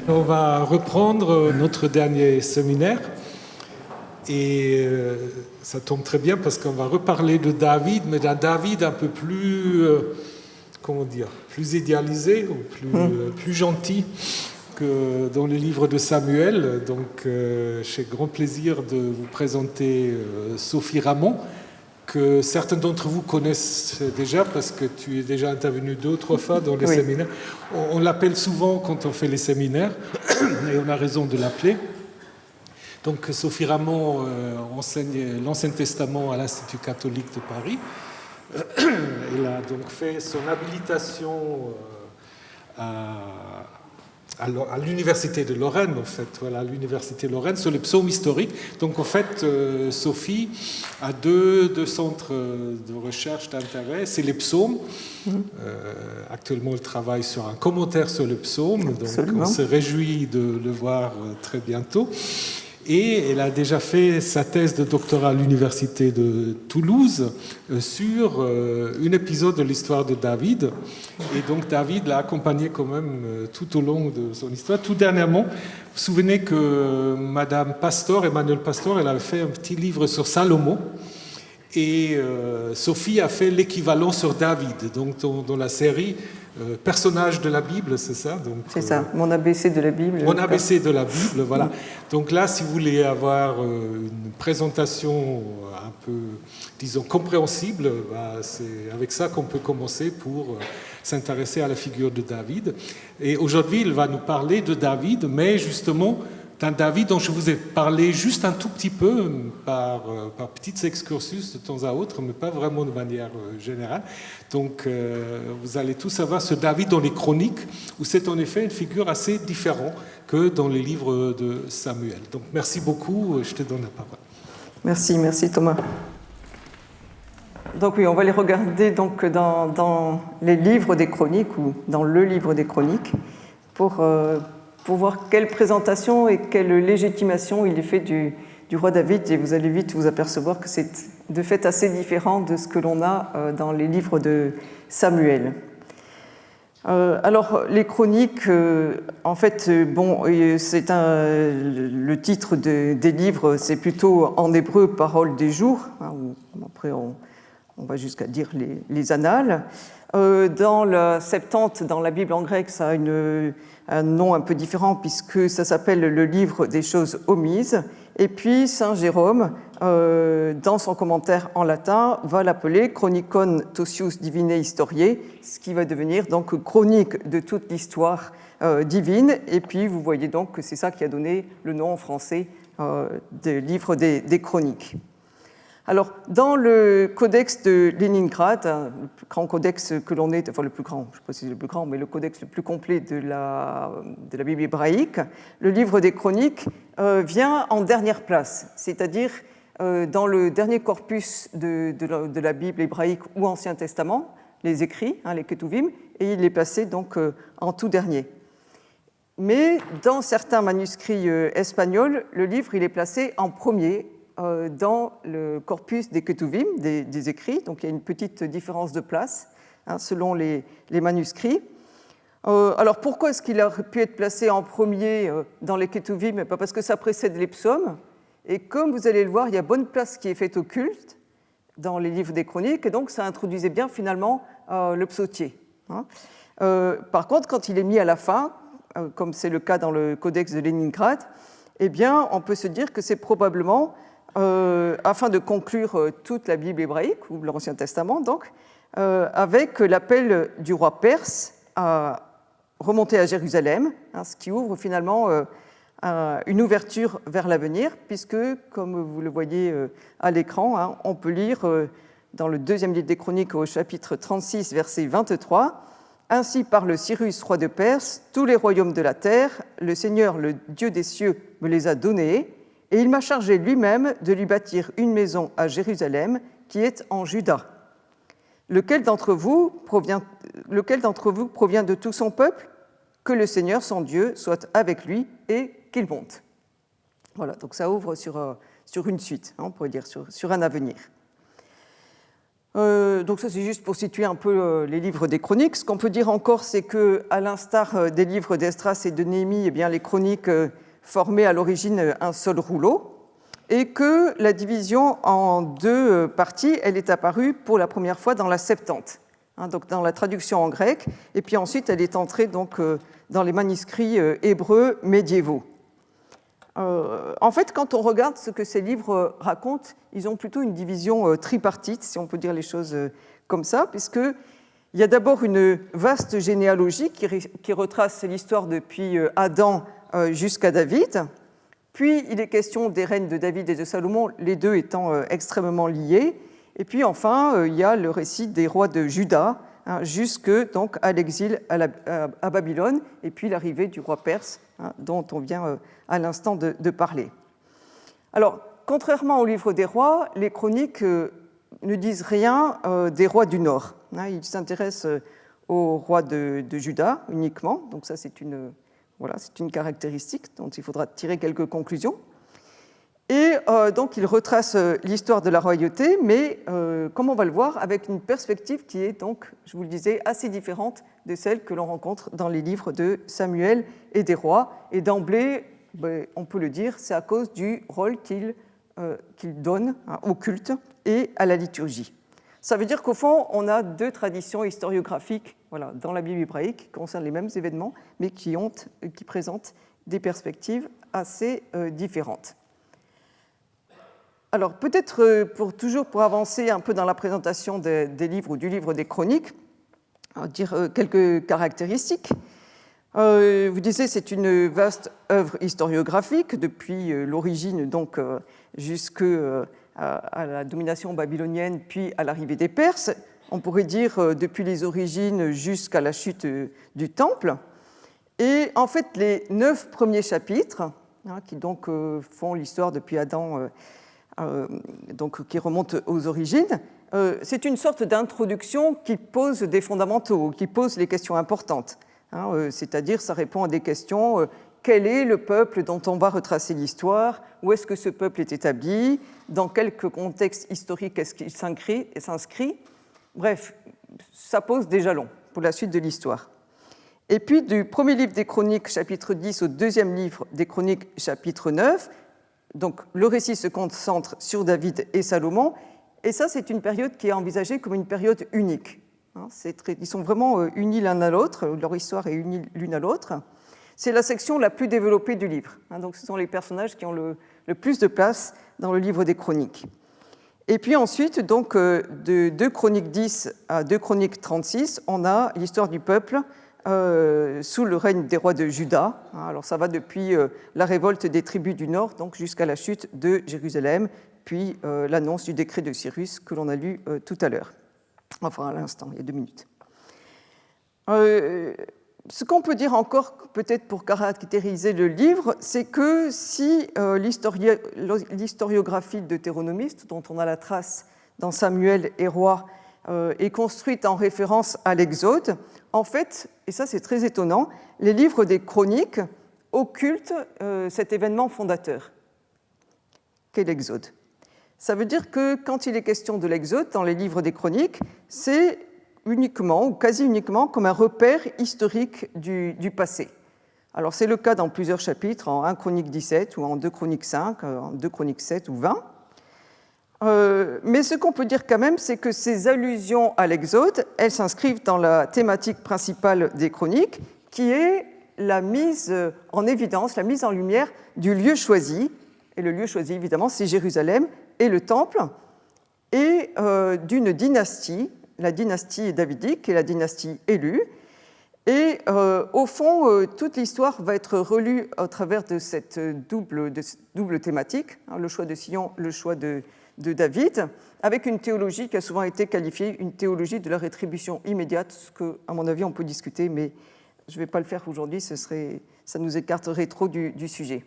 On va reprendre notre dernier séminaire et ça tombe très bien parce qu'on va reparler de David, mais d'un David un peu plus, plus idéalisé ou plus gentil que dans le livre de Samuel. Donc j'ai grand plaisir de vous présenter Sophie Ramon, que certains d'entre vous connaissent déjà parce que tu es déjà intervenu 2 ou 3 fois dans les séminaires. On l'appelle souvent quand on fait les séminaires, et on a raison de l'appeler. Donc Sophie Ramon enseigne l'Ancien Testament à l'Institut catholique de Paris. Elle a donc fait son habilitation à l'université de Lorraine, en fait, voilà, à l'université de Lorraine, sur les psaumes historiques. Donc, en fait, Sophie a deux centres de recherche d'intérêt. C'est les psaumes. Actuellement, elle travaille sur un commentaire sur le psaume. Donc, on se réjouit de le voir très bientôt. Et elle a déjà fait sa thèse de doctorat à l'université de Toulouse sur un épisode de l'histoire de David. Et donc David l'a accompagné quand même tout au long de son histoire. Tout dernièrement, vous vous souvenez que Madame Pastor, Emmanuel Pastor, elle avait fait un petit livre sur Salomon. Et Sophie a fait l'équivalent sur David, donc dans la série Personnages de la Bible, c'est ça? C'est ça, mon ABC de la Bible. Mon ABC de la Bible, voilà. Donc là, si vous voulez avoir une présentation un peu, disons, compréhensible, c'est avec ça qu'on peut commencer pour s'intéresser à la figure de David. Et aujourd'hui, il va nous parler de David, mais justement d'un David dont je vous ai parlé juste un tout petit peu, par petits excursus de temps à autre, mais pas vraiment de manière générale. Donc vous allez tout savoir ce David dans les chroniques, où c'est en effet une figure assez différente que dans les livres de Samuel. Donc merci beaucoup, je te donne la parole. Merci Thomas. Donc oui, on va les regarder donc dans les livres des chroniques, ou dans le livre des chroniques, pour voir quelle présentation et quelle légitimation il est fait du roi David, et vous allez vite vous apercevoir que c'est de fait assez différent de ce que l'on a dans les livres de Samuel. Alors, les chroniques, en fait, c'est le titre des livres, c'est plutôt en hébreu « Paroles des jours », hein, après on va jusqu'à dire les annales. Dans la Septante, dans la Bible en grec, ça a un nom un peu différent puisque ça s'appelle le livre des choses omises. Et puis Saint Jérôme, dans son commentaire en latin, va l'appeler Chronicon Tosius Divinae Historiae, ce qui va devenir donc chronique de toute l'histoire divine. Et puis vous voyez donc que c'est ça qui a donné le nom en français des livres des chroniques. Alors, dans le codex de Léningrad, le plus grand codex que l'on ait, enfin le plus grand, je ne sais pas si c'est le plus grand, mais le codex le plus complet de la Bible hébraïque, le livre des chroniques vient en dernière place, c'est-à-dire dans le dernier corpus de la Bible hébraïque ou Ancien Testament, les écrits, les Ketuvim, et il est placé donc en tout dernier. Mais dans certains manuscrits espagnols, le livre il est placé en premier, dans le corpus des Ketuvim, des écrits, donc il y a une petite différence de place selon les manuscrits. Alors pourquoi est-ce qu'il a pu être placé en premier dans les Ketuvim? Parce que ça précède les psaumes, et comme vous allez le voir, il y a bonne place qui est faite au culte dans les livres des chroniques, et donc ça introduisait bien finalement le psautier. Par contre, quand il est mis à la fin, comme c'est le cas dans le codex de Léningrad, eh bien on peut se dire que c'est probablement afin de conclure toute la Bible hébraïque, ou l'Ancien Testament, donc, avec l'appel du roi perse à remonter à Jérusalem, ce qui ouvre finalement une ouverture vers l'avenir, puisque, comme vous le voyez à l'écran, on peut lire dans le deuxième livre des Chroniques, au chapitre 36, verset 23, « Ainsi parle Cyrus, roi de Perse, tous les royaumes de la terre, le Seigneur, le Dieu des cieux, me les a donnés, et il m'a chargé lui-même de lui bâtir une maison à Jérusalem qui est en Juda. Lequel d'entre vous provient de tout son peuple? Que le Seigneur, son Dieu, soit avec lui et qu'il monte. » Voilà, donc ça ouvre sur une suite, on pourrait dire, sur un avenir. Donc ça, c'est juste pour situer un peu les livres des chroniques. Ce qu'on peut dire encore, c'est qu'à l'instar des livres d'Esdras et de Néhémie, eh bien, les chroniques formaient à l'origine un seul rouleau, et que la division en deux parties, elle est apparue pour la première fois dans la Septante, donc dans la traduction en grec, et puis ensuite elle est entrée donc, dans les manuscrits hébreux médiévaux. En fait, quand on regarde ce que ces livres racontent, ils ont plutôt une division tripartite, si on peut dire les choses comme ça, puisqu'il y a d'abord une vaste généalogie qui retrace l'histoire depuis Adam jusqu'à David, puis il est question des règnes de David et de Salomon, les deux étant extrêmement liés, et puis enfin, il y a le récit des rois de Juda, jusque donc, à l'exil à Babylone, et puis l'arrivée du roi perse, dont on vient à l'instant de parler. Alors, contrairement au livre des rois, les chroniques ne disent rien des rois du Nord. Ils s'intéressent aux rois de Juda uniquement, donc ça c'est une caractéristique dont il faudra tirer quelques conclusions. Et donc, il retrace l'histoire de la royauté, mais comme on va le voir, avec une perspective qui est donc, je vous le disais, assez différente de celle que l'on rencontre dans les livres de Samuel et des rois. Et d'emblée, on peut le dire, c'est à cause du rôle qu'il donne au culte et à la liturgie. Ça veut dire qu'au fond, on a deux traditions historiographiques dans la Bible hébraïque qui concernent les mêmes événements, mais qui présentent des perspectives assez différentes. Alors peut-être pour avancer un peu dans la présentation des livres ou du livre des chroniques, dire quelques caractéristiques. Vous disiez c'est une vaste œuvre historiographique depuis l'origine donc jusqu'à la domination babylonienne puis à l'arrivée des Perses. On pourrait dire depuis les origines jusqu'à la chute du Temple. Et en fait les 9 premiers chapitres qui donc font l'histoire depuis Adam donc, qui remonte aux origines, c'est une sorte d'introduction qui pose des fondamentaux, qui pose les questions importantes. C'est-à-dire, ça répond à des questions quel est le peuple dont on va retracer l'histoire, où est-ce que ce peuple est établi, dans quel contexte historique est-ce qu'il s'inscrit. Bref, ça pose des jalons pour la suite de l'histoire. Et puis, du premier livre des Chroniques, chapitre 10, au deuxième livre des Chroniques, chapitre 9, donc, le récit se concentre sur David et Salomon, et ça, c'est une période qui est envisagée comme une période unique. Ils sont vraiment unis l'un à l'autre, leur histoire est unie l'une à l'autre. C'est la section la plus développée du livre. Donc, ce sont les personnages qui ont le plus de place dans le livre des Chroniques. Et puis ensuite, donc, de 2 Chroniques 10 à 2 Chroniques 36, on a l'histoire du peuple sous le règne des rois de Juda. Alors ça va depuis la révolte des tribus du Nord donc jusqu'à la chute de Jérusalem, puis l'annonce du décret de Cyrus que l'on a lu tout à l'heure. Enfin, à l'instant, il y a 2 minutes. Ce qu'on peut dire encore, peut-être pour caractériser le livre, c'est que si l'historiographie deutéronomiste, dont on a la trace dans Samuel et Rois, est construite en référence à l'Exode, en fait, et ça c'est très étonnant, les livres des chroniques occultent cet événement fondateur qu'est l'Exode. Ça veut dire que quand il est question de l'Exode dans les livres des chroniques, c'est uniquement ou quasi uniquement comme un repère historique du passé. Alors c'est le cas dans plusieurs chapitres, en 1 Chronique 17 ou en 2 Chroniques 5, en 2 Chroniques 7 ou 20. Mais ce qu'on peut dire quand même, c'est que ces allusions à l'Exode, elles s'inscrivent dans la thématique principale des chroniques, qui est la mise en évidence, la mise en lumière du lieu choisi. Et le lieu choisi, évidemment, c'est Jérusalem et le Temple, et d'une dynastie, la dynastie davidique, qui est la dynastie élue. Et au fond, toute l'histoire va être relue à travers de cette double thématique, le choix de Sion, le choix de David, avec une théologie qui a souvent été qualifiée une théologie de la rétribution immédiate, ce que, à mon avis, on peut discuter, mais je ne vais pas le faire aujourd'hui, ça nous écarterait trop du sujet.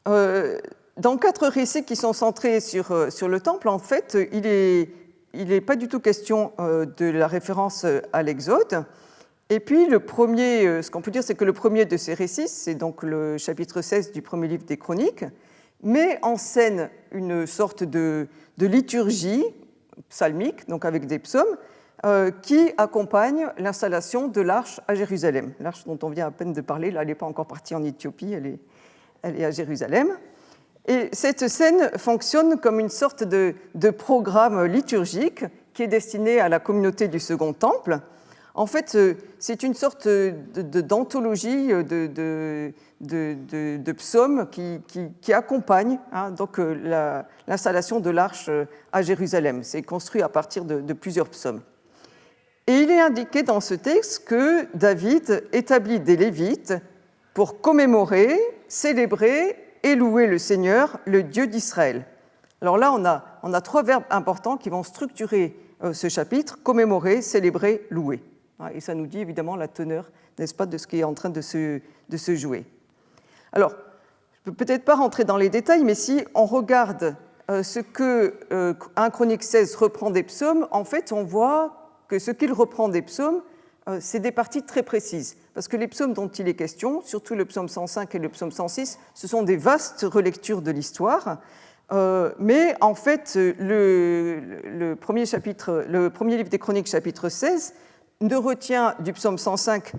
Dans 4 récits qui sont centrés sur le Temple, en fait, il n'est pas du tout question de la référence à l'Exode. Et puis, ce qu'on peut dire, c'est que le premier de ces récits, c'est donc le chapitre 16 du premier livre des Chroniques, met en scène une sorte de liturgie psalmique, donc avec des psaumes, qui accompagnent l'installation de l'arche à Jérusalem. L'arche dont on vient à peine de parler, là, elle n'est pas encore partie en Éthiopie, elle est à Jérusalem. Et cette scène fonctionne comme une sorte de programme liturgique qui est destiné à la communauté du Second Temple. En fait, c'est une sorte d'anthologie de psaumes qui accompagnent donc l'installation de l'arche à Jérusalem. C'est construit à partir de plusieurs psaumes. Et il est indiqué dans ce texte que David établit des Lévites pour commémorer, célébrer et louer le Seigneur, le Dieu d'Israël. Alors là, on a trois verbes importants qui vont structurer ce chapitre: commémorer, célébrer, louer. Et ça nous dit évidemment la teneur, n'est-ce pas, de ce qui est en train de se jouer. Alors, je ne peux peut-être pas rentrer dans les détails, mais si on regarde ce que 1 Chronique 16 reprend des psaumes, en fait, on voit que ce qu'il reprend des psaumes, c'est des parties très précises. Parce que les psaumes dont il est question, surtout le psaume 105 et le psaume 106, ce sont des vastes relectures de l'histoire. Mais en fait, le premier livre des Chroniques, chapitre 16, ne retient du psaume 105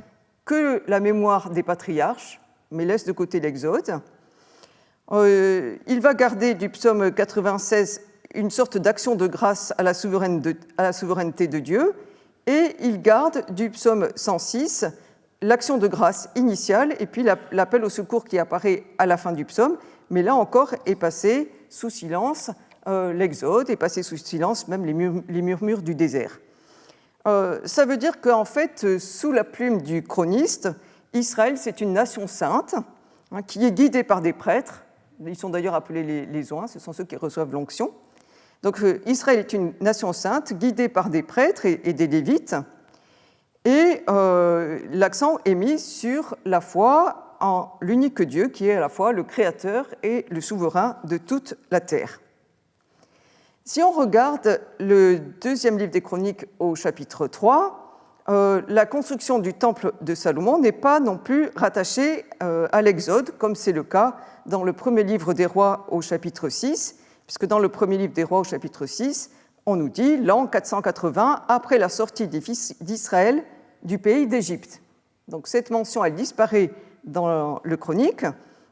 que la mémoire des patriarches, mais laisse de côté l'Exode. Il va garder du psaume 96 une sorte d'action de grâce à la souveraineté de Dieu, et il garde du psaume 106 l'action de grâce initiale, et puis l'appel au secours qui apparaît à la fin du psaume, mais là encore est passé sous silence l'Exode, est passé sous silence même les murmures du désert. Ça veut dire qu'en fait, sous la plume du chroniste, Israël, c'est une nation sainte qui est guidée par des prêtres. Ils sont d'ailleurs appelés les oins, ce sont ceux qui reçoivent l'onction. Donc Israël est une nation sainte guidée par des prêtres et des lévites. Et l'accent est mis sur la foi en l'unique Dieu qui est à la fois le créateur et le souverain de toute la terre. Si on regarde le deuxième livre des Chroniques au chapitre 3, la construction du temple de Salomon n'est pas non plus rattachée à l'Exode, comme c'est le cas dans le premier livre des Rois au chapitre 6, puisque dans le premier livre des Rois au chapitre 6, on nous dit l'an 480 après la sortie des fils d'Israël du pays d'Égypte. Donc cette mention, elle disparaît dans le Chronique,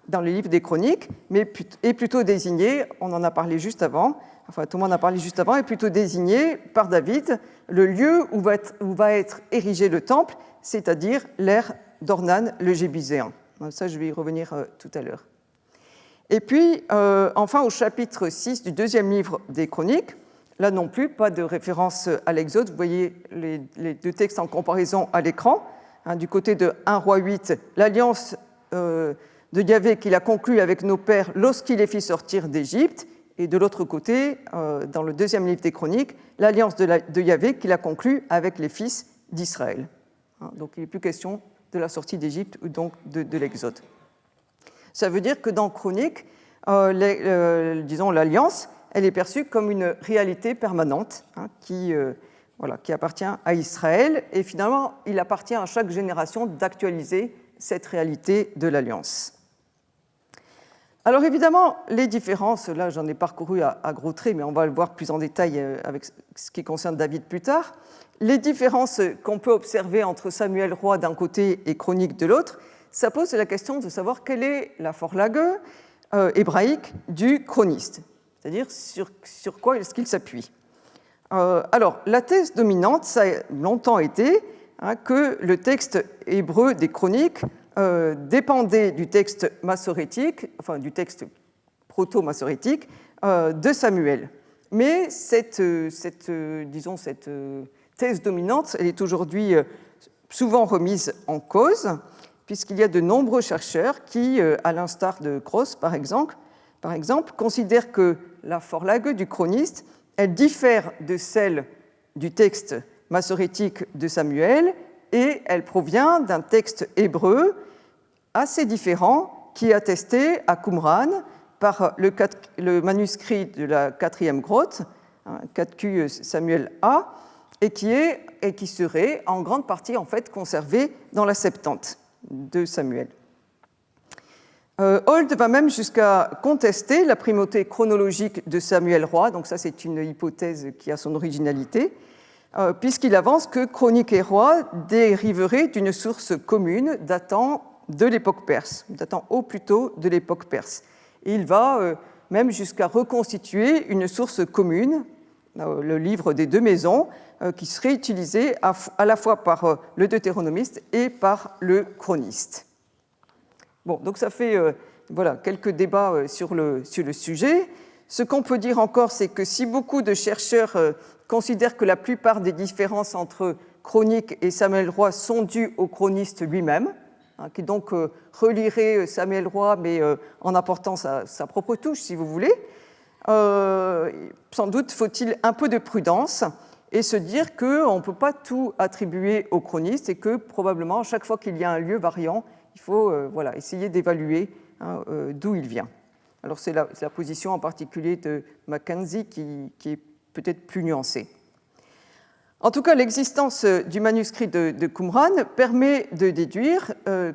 dans le livre des Chroniques, mais est plutôt désignée, on en a parlé juste avant, enfin tout le monde en a parlé juste avant, est plutôt désigné par David le lieu où va être érigé le temple, c'est-à-dire l'ère d'Ornan le Jébuséen. Ça, je vais y revenir tout à l'heure. Et puis, enfin, au chapitre 6 du deuxième livre des Chroniques, là non plus, pas de référence à l'Exode. Vous voyez les deux textes en comparaison à l'écran. Du côté de 1 Roi 8, l'alliance de Yahvé qu'il a conclue avec nos pères lorsqu'il les fit sortir d'Égypte. Et de l'autre côté, dans le deuxième livre des Chroniques, l'alliance de Yahvé qu'il a conclue avec les fils d'Israël. Donc il n'est plus question de la sortie d'Égypte ou donc de l'Exode. Ça veut dire que dans Chronique, disons l'alliance, elle est perçue comme une réalité permanente qui appartient à Israël. Et finalement, il appartient à chaque génération d'actualiser cette réalité de l'alliance. Alors évidemment, les différences, là j'en ai parcouru à gros traits, mais on va le voir plus en détail avec ce qui concerne David plus tard. Les différences qu'on peut observer entre Samuel roi d'un côté et Chronique de l'autre, ça pose la question de savoir quelle est la Vorlage hébraïque du chroniste, c'est-à-dire sur quoi est-ce qu'il s'appuie. Alors, la thèse dominante, ça a longtemps été que le texte hébreu des Chroniques dépendait du texte massorétique, enfin du texte proto-massorétique de Samuel. Mais cette thèse dominante, elle est aujourd'hui souvent remise en cause, puisqu'il y a de nombreux chercheurs qui, à l'instar de Gross par exemple, considèrent que la Vorlage du chroniste, elle diffère de celle du texte massorétique de Samuel et elle provient d'un texte hébreu assez différent qui est attesté à Qumran par le manuscrit de la 4e grotte, 4Q Samuel A, et qui serait en grande partie en fait conservé dans la Septante de Samuel. Hold va même jusqu'à contester la primauté chronologique de Samuel Roi, donc ça c'est une hypothèse qui a son originalité, puisqu'il avance que Chronique et Roi dériveraient d'une source commune datant de l'époque perse, datant au plus tôt de l'époque perse. Et il va même jusqu'à reconstituer une source commune, le livre des deux maisons, qui serait utilisé à la fois par le deutéronomiste et par le chroniste. Bon, donc ça fait voilà, quelques débats sur le sujet. Ce qu'on peut dire encore, c'est que si beaucoup de chercheurs considèrent que la plupart des différences entre Chronique et Samuel Roi sont dues au chroniste lui-même, qui donc relirait Samuel Roi, mais en apportant sa propre touche, si vous voulez, sans doute faut-il un peu de prudence et se dire qu'on ne peut pas tout attribuer au chroniste et que probablement, à chaque fois qu'il y a un lieu variant, il faut voilà, essayer d'évaluer d'où il vient. Alors c'est la position en particulier de Mackenzie qui est peut-être plus nuancée. En tout cas, l'existence du manuscrit de Qumran permet de déduire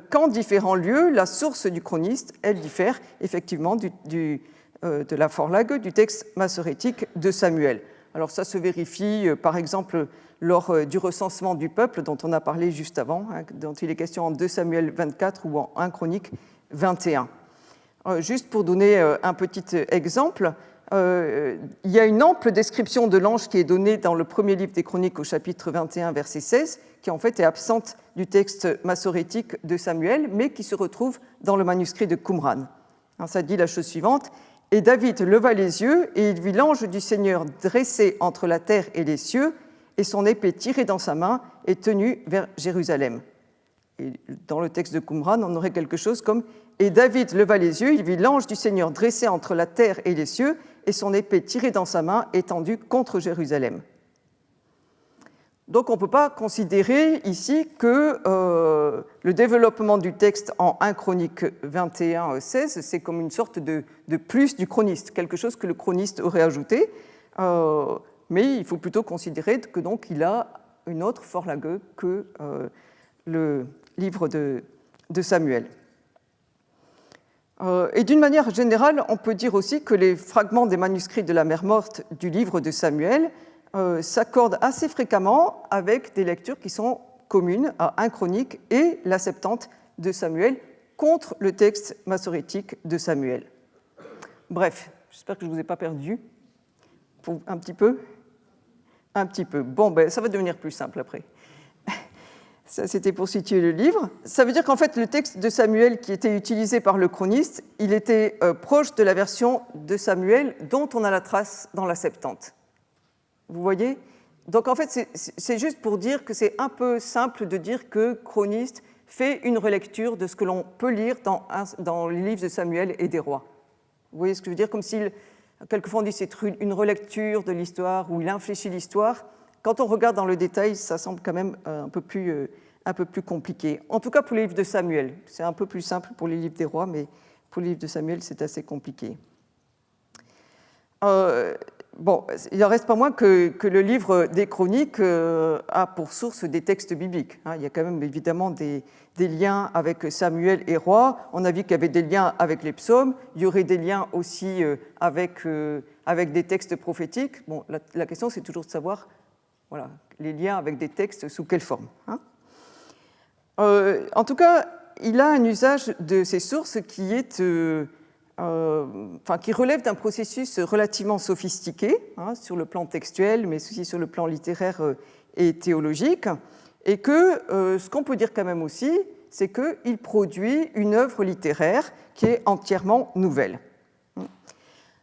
qu'en différents lieux, la source du chroniste, elle diffère effectivement de la Vorlage, du texte massorétique de Samuel. Alors ça se vérifie par exemple lors du recensement du peuple dont on a parlé juste avant, dont il est question en 2 Samuel 24 ou en 1 Chronique 21. Juste pour donner un petit exemple, il y a une ample description de l'ange qui est donnée dans le premier livre des Chroniques au chapitre 21, verset 16, qui en fait est absente du texte massorétique de Samuel, mais qui se retrouve dans le manuscrit de Qumran. Ça dit la chose suivante. « Et David leva les yeux, et il vit l'ange du Seigneur dressé entre la terre et les cieux, et son épée tirée dans sa main et tenue vers Jérusalem. » Et dans le texte de Qumran, on aurait quelque chose comme « Et David leva les yeux, il vit l'ange du Seigneur dressé entre la terre et les cieux, et son épée tirée dans sa main étendue contre Jérusalem. » Donc on ne peut pas considérer ici que le développement du texte en 1 Chronique 21, 16, c'est comme une sorte de plus du chroniste, quelque chose que le chroniste aurait ajouté, mais il faut plutôt considérer que donc il a une autre Vorlage que le livre de Samuel. Et d'une manière générale, on peut dire aussi que les fragments des manuscrits de la mer morte du livre de Samuel s'accordent assez fréquemment avec des lectures qui sont communes à 1 Chronique et la Septante de Samuel contre le texte massorétique de Samuel. Bref, j'espère que je ne vous ai pas perdu. Un petit peu ? Un petit peu. Bon, ben, ça va devenir plus simple après. Ça, c'était pour situer le livre. Ça veut dire qu'en fait, le texte de Samuel qui était utilisé par le chroniste, il était proche de la version de Samuel dont on a la trace dans la Septante. Vous voyez ? Donc en fait, c'est juste pour dire que c'est un peu simple de dire que chroniste fait une relecture de ce que l'on peut lire dans les livres de Samuel et des rois. Vous voyez ce que je veux dire ? Comme s'il, quelquefois on dit c'est une relecture de l'histoire ou il infléchit l'histoire. Quand on regarde dans le détail, ça semble quand même un peu plus compliqué. En tout cas pour les livres de Samuel. C'est un peu plus simple pour les livres des rois, mais pour les livres de Samuel, c'est assez compliqué. Bon, il n'en reste pas moins que le livre des Chroniques a pour source des textes bibliques. Il y a quand même évidemment des liens avec Samuel et Rois. On a vu qu'il y avait des liens avec les psaumes. Il y aurait des liens aussi avec des textes prophétiques. Bon, la question, c'est toujours de savoir voilà, les liens avec des textes sous quelle forme. En tout cas, il a un usage de ces sources qui est... qui relève d'un processus relativement sophistiqué sur le plan textuel, mais aussi sur le plan littéraire et théologique, et que ce qu'on peut dire quand même aussi, c'est qu'il produit une œuvre littéraire qui est entièrement nouvelle.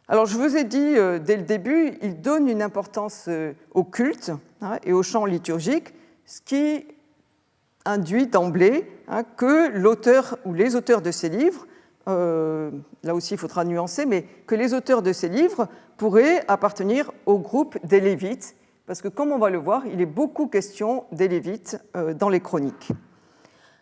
Alors, je vous ai dit dès le début, il donne une importance au culte et au chant liturgique, ce qui induit d'emblée que l'auteur ou les auteurs de ces livres là aussi il faudra nuancer, mais que les auteurs de ces livres pourraient appartenir au groupe des Lévites, parce que comme on va le voir, il est beaucoup question des Lévites dans les chroniques.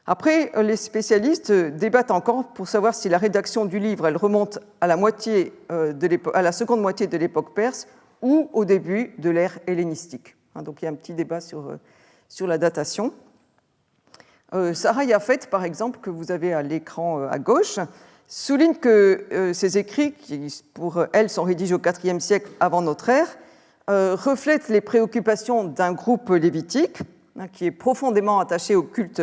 Après, les spécialistes débattent encore pour savoir si la rédaction du livre elle remonte à la seconde moitié de l'époque perse ou au début de l'ère hellénistique. Donc il y a un petit débat sur la datation. Sarah Yafet, par exemple, que vous avez à l'écran à gauche, souligne que ces écrits, qui pour elle sont rédigés au IVe siècle avant notre ère, reflètent les préoccupations d'un groupe lévitique qui est profondément attaché au culte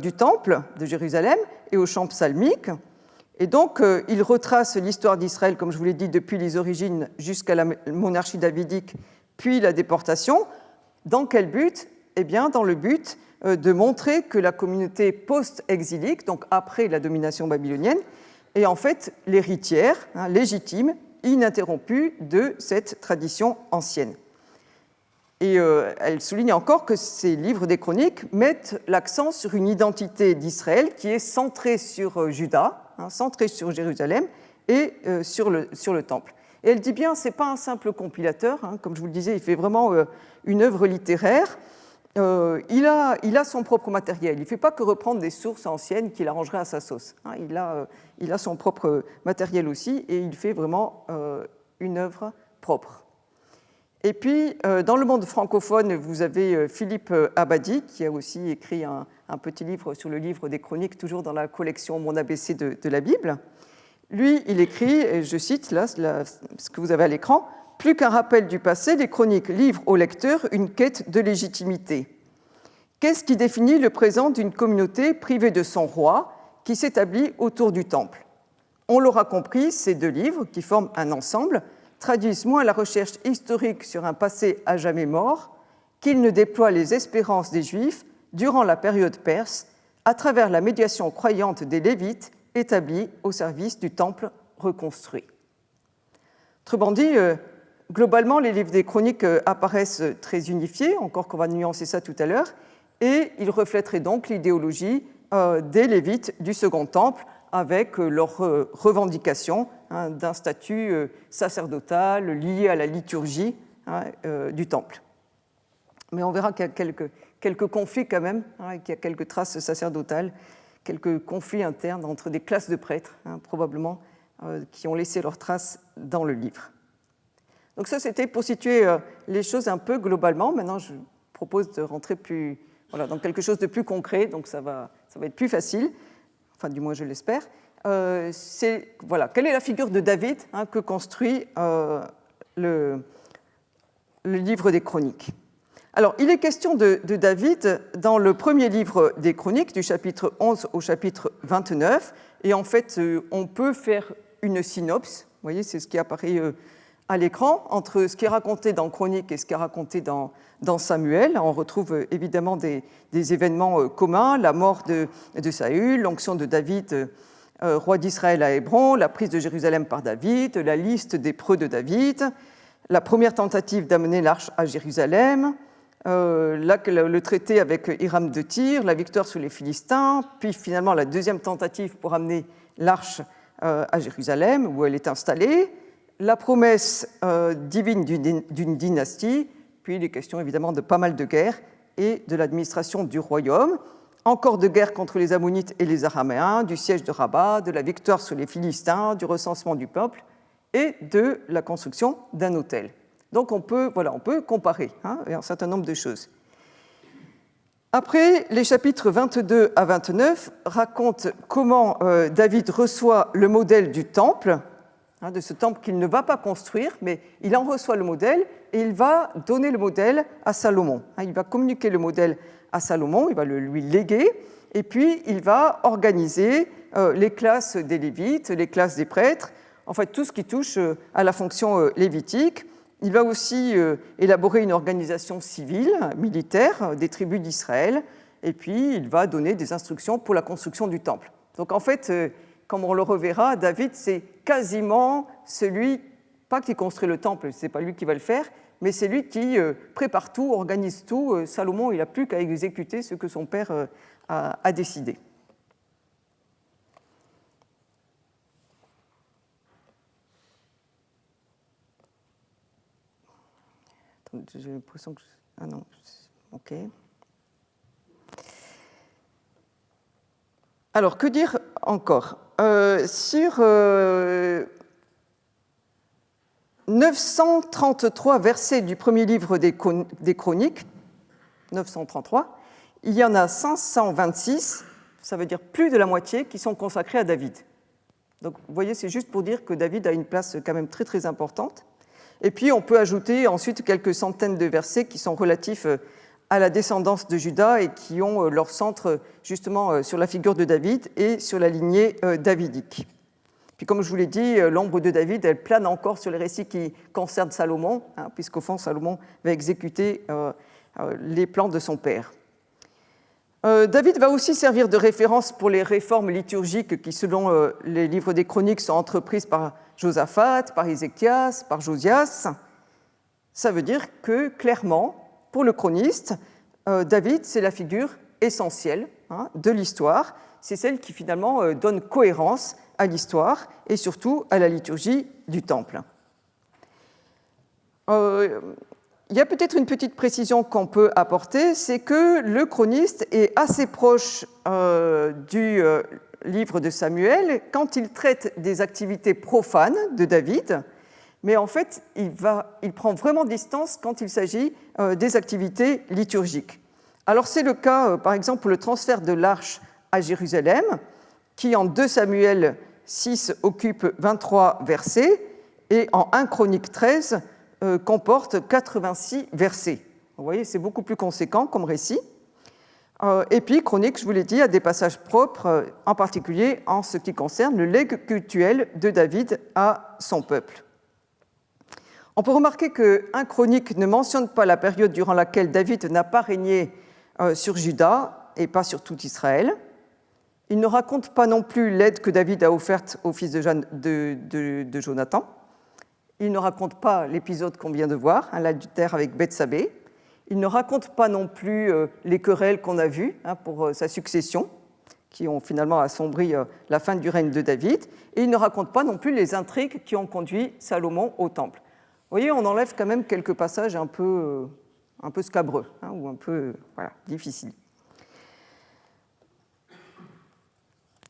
du Temple de Jérusalem et au chant psalmique. Et donc, il retrace l'histoire d'Israël, comme je vous l'ai dit, depuis les origines jusqu'à la monarchie davidique, puis la déportation. Dans quel but? Eh bien, dans le but de montrer que la communauté post-exilique, donc après la domination babylonienne, est en fait l'héritière légitime, ininterrompue de cette tradition ancienne. Et elle souligne encore que ces livres des chroniques mettent l'accent sur une identité d'Israël qui est centrée sur Juda, centrée sur Jérusalem et sur le temple. Et elle dit bien, ce n'est pas un simple compilateur, comme je vous le disais, il fait vraiment une œuvre littéraire. Il a son propre matériel, il ne fait pas que reprendre des sources anciennes qu'il arrangerait à sa sauce. Il a son propre matériel aussi et il fait vraiment une œuvre propre. Et puis, dans le monde francophone, vous avez Philippe Abadi, qui a aussi écrit un petit livre sur le livre des chroniques, toujours dans la collection Mon ABC de la Bible. Lui, il écrit, et je cite là, ce que vous avez à l'écran, « Plus qu'un rappel du passé, les chroniques livrent au lecteur une quête de légitimité. Qu'est-ce qui définit le présent d'une communauté privée de son roi qui s'établit autour du temple ? On l'aura compris, ces deux livres, qui forment un ensemble, traduisent moins la recherche historique sur un passé à jamais mort qu'ils ne déploient les espérances des Juifs durant la période perse à travers la médiation croyante des Lévites établis au service du temple reconstruit. » Autrement dit, globalement, les livres des chroniques apparaissent très unifiés, encore qu'on va nuancer ça tout à l'heure, et ils reflèteraient donc l'idéologie des Lévites du Second Temple, avec leur revendication d'un statut sacerdotal lié à la liturgie du temple. Mais on verra qu'il y a quelques conflits quand même, qu'il y a quelques traces sacerdotales, quelques conflits internes entre des classes de prêtres, probablement, qui ont laissé leurs traces dans le livre. Donc ça, c'était pour situer les choses un peu globalement. Maintenant, je propose de rentrer dans quelque chose de plus concret, donc ça va être plus facile. Enfin, du moins je l'espère, quelle est la figure de David que construit le livre des Chroniques. Alors, il est question de David dans le premier livre des Chroniques, du chapitre 11 au chapitre 29, et en fait, on peut faire une synopse, vous voyez, c'est ce qui apparaît à l'écran, entre ce qui est raconté dans Chroniques et ce qui est raconté dans Samuel. On retrouve évidemment des événements communs, la mort de Saül, l'onction de David, roi d'Israël à Hébron, la prise de Jérusalem par David, la liste des preux de David, la première tentative d'amener l'arche à Jérusalem, le traité avec Hiram de Tyr, la victoire sur les Philistins, puis finalement la deuxième tentative pour amener l'arche à Jérusalem, où elle est installée, la promesse divine d'une dynastie, puis les questions évidemment de pas mal de guerres et de l'administration du royaume, encore de guerres contre les Ammonites et les Araméens, du siège de Rabat, de la victoire sur les Philistins, du recensement du peuple et de la construction d'un autel. Donc on peut comparer un certain nombre de choses. Après, les chapitres 22 à 29 racontent comment David reçoit le modèle du temple, de ce temple qu'il ne va pas construire, mais il en reçoit le modèle et il va donner le modèle à Salomon. Il va communiquer le modèle à Salomon, il va le lui léguer, et puis il va organiser les classes des Lévites, les classes des prêtres, en fait tout ce qui touche à la fonction lévitique. Il va aussi élaborer une organisation civile, militaire, des tribus d'Israël, et puis il va donner des instructions pour la construction du temple. Donc en fait, comme on le reverra, David, c'est quasiment celui, pas qui construit le temple, ce n'est pas lui qui va le faire, mais c'est lui qui prépare tout, organise tout. Salomon, il n'a plus qu'à exécuter ce que son père a décidé. J'ai l'impression que... Ah non, ok. Alors, que dire encore ? Sur 933 versets du premier livre des Chroniques, 933, il y en a 526, ça veut dire plus de la moitié, qui sont consacrés à David. Donc vous voyez, c'est juste pour dire que David a une place quand même très très importante. Et puis on peut ajouter ensuite quelques centaines de versets qui sont relatifs à la descendance de Juda et qui ont leur centre justement sur la figure de David et sur la lignée davidique. Puis comme je vous l'ai dit, l'ombre de David, elle plane encore sur les récits qui concernent Salomon, puisqu'au fond, Salomon va exécuter les plans de son père. David va aussi servir de référence pour les réformes liturgiques qui, selon les livres des Chroniques, sont entreprises par Josaphat, par Ézéchias, par Josias. Ça veut dire que, clairement, pour le chroniste, David, c'est la figure essentielle de l'histoire. C'est celle qui, finalement, donne cohérence à l'histoire et surtout à la liturgie du Temple. Il y a peut-être une petite précision qu'on peut apporter, c'est que le chroniste est assez proche du livre de Samuel quand il traite des activités profanes de David, mais en fait, il prend vraiment distance quand il s'agit des activités liturgiques. Alors c'est le cas, par exemple, pour le transfert de l'arche à Jérusalem, qui en 2 Samuel 6 occupe 23 versets, et en 1 Chronique 13 comporte 86 versets. Vous voyez, c'est beaucoup plus conséquent comme récit. Et puis, Chronique, je vous l'ai dit, a des passages propres, en particulier en ce qui concerne le legs cultuel de David à son peuple. On peut remarquer que 1 Chronique ne mentionne pas la période durant laquelle David n'a pas régné sur Juda et pas sur tout Israël. Il ne raconte pas non plus l'aide que David a offerte au fils de Jonathan. Il ne raconte pas l'épisode qu'on vient de voir, l'adultère avec Bethsabée. Il ne raconte pas non plus les querelles qu'on a vues pour sa succession, qui ont finalement assombri la fin du règne de David. Et il ne raconte pas non plus les intrigues qui ont conduit Salomon au temple. Vous voyez, on enlève quand même quelques passages un peu scabreux, ou un peu difficiles.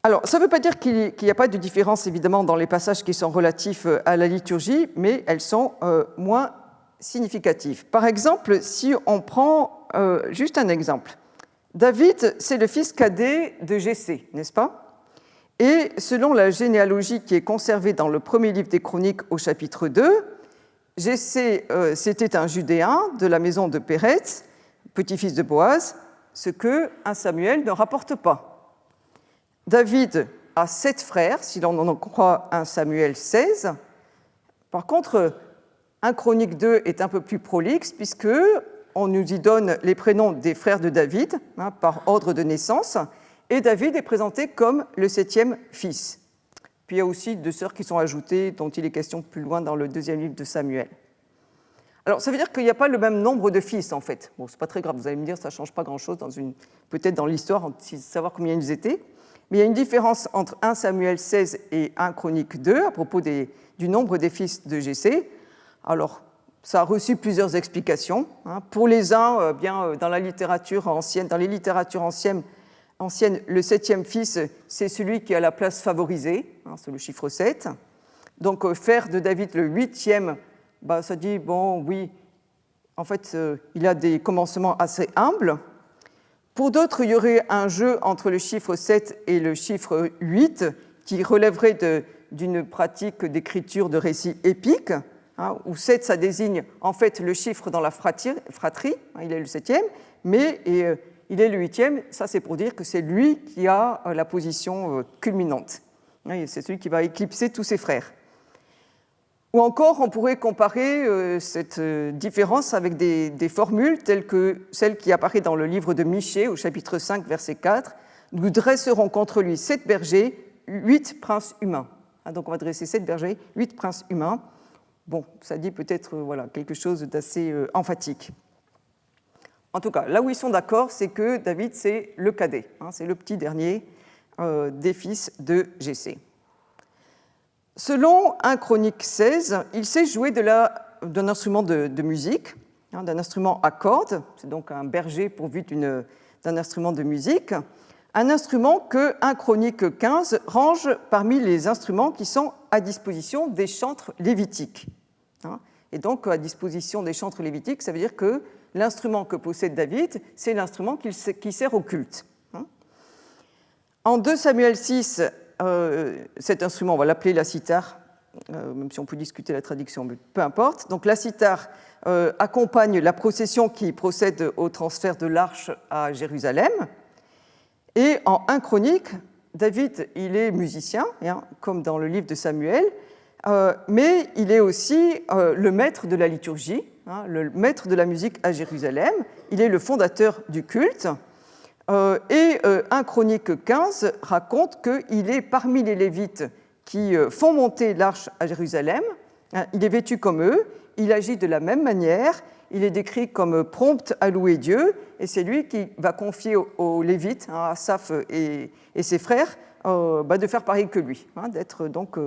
Alors, ça ne veut pas dire qu'il n'y a pas de différence, évidemment, dans les passages qui sont relatifs à la liturgie, mais elles sont moins significatives. Par exemple, si on prend juste un exemple, David, c'est le fils cadet de Jessé, n'est-ce pas? Et selon la généalogie qui est conservée dans le premier livre des Chroniques au chapitre 2, Jessé, c'était un Judéen de la maison de Péretz, petit-fils de Boaz, ce que 1 Samuel ne rapporte pas. David a 7 frères, si l'on en croit 1 Samuel 16. Par contre, 1 Chronique 2 est un peu plus prolixe, puisqu'on nous y donne les prénoms des frères de David, par ordre de naissance, et David est présenté comme le 7e fils. Puis il y a aussi 2 sœurs qui sont ajoutées, dont il est question plus loin dans le 2e livre de Samuel. Alors, ça veut dire qu'il n'y a pas le même nombre de fils, en fait. Bon, c'est pas très grave, vous allez me dire, ça ne change pas grand-chose, peut-être dans l'histoire, savoir combien ils étaient. Mais il y a une différence entre 1 Samuel 16 et 1 Chronique 2 à propos du nombre des fils de Jessé. Alors, ça a reçu plusieurs explications. Pour les uns, dans la littérature ancienne, le 7e fils, c'est celui qui a la place favorisée, c'est le chiffre 7. Donc, faire de David le 8e, ça dit, bon, oui, en fait, il a des commencements assez humbles. Pour d'autres, il y aurait un jeu entre le chiffre 7 et le chiffre 8 qui relèverait d'une pratique d'écriture de récits épiques, où 7, ça désigne en fait le chiffre dans la fratrie, il est le 7e, mais il est le 8e, ça c'est pour dire que c'est lui qui a la position culminante. C'est celui qui va éclipser tous ses frères. Ou encore, on pourrait comparer cette différence avec des formules telles que celle qui apparaît dans le livre de Michée, au chapitre 5, verset 4. « Nous dresserons contre lui 7 bergers, 8 princes humains. » Donc on va dresser 7 bergers, 8 princes humains. Bon, ça dit peut-être quelque chose d'assez emphatique. En tout cas, là où ils sont d'accord, c'est que David, c'est le cadet, c'est le petit dernier des fils de Jessé. Selon 1 Chronique 16, il sait jouer d'un instrument de musique, d'un instrument à cordes, c'est donc un berger pourvu d'un instrument de musique, un instrument que 1 Chronique 15 range parmi les instruments qui sont à disposition des chantres lévitiques. Et donc, à disposition des chantres lévitiques, ça veut dire que l'instrument que possède David, c'est l'instrument qui sert au culte. En 2 Samuel 6, cet instrument, on va l'appeler la cithare, même si on peut discuter la traduction, mais peu importe. Donc la cithare accompagne la procession qui procède au transfert de l'arche à Jérusalem. Et en 1 Chronique, David, il est musicien, hein, comme dans le livre de Samuel, mais il est aussi le maître de la liturgie, hein, le maître de la musique à Jérusalem. Il est le fondateur du culte. Et 1 Chronique 15 raconte qu'il est parmi les Lévites qui font monter l'arche à Jérusalem. Il est vêtu comme eux, il agit de la même manière, il est décrit comme prompt à louer Dieu, et c'est lui qui va confier aux Lévites, à Asaph et ses frères, de faire pareil que lui, hein, d'être donc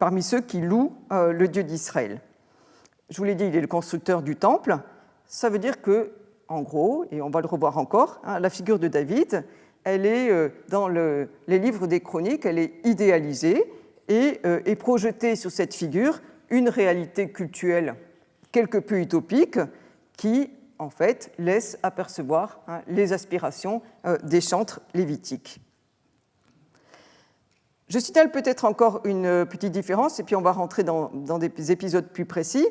parmi ceux qui louent le Dieu d'Israël. Je vous l'ai dit, il est le constructeur du temple. Ça veut dire que, en gros, et on va le revoir encore, hein, la figure de David, elle est dans les livres des Chroniques, elle est idéalisée et est projetée sur cette figure une réalité cultuelle quelque peu utopique qui, en fait, laisse apercevoir hein, les aspirations des chantres lévitiques. Je signale peut-être encore une petite différence, et puis on va rentrer dans des épisodes plus précis.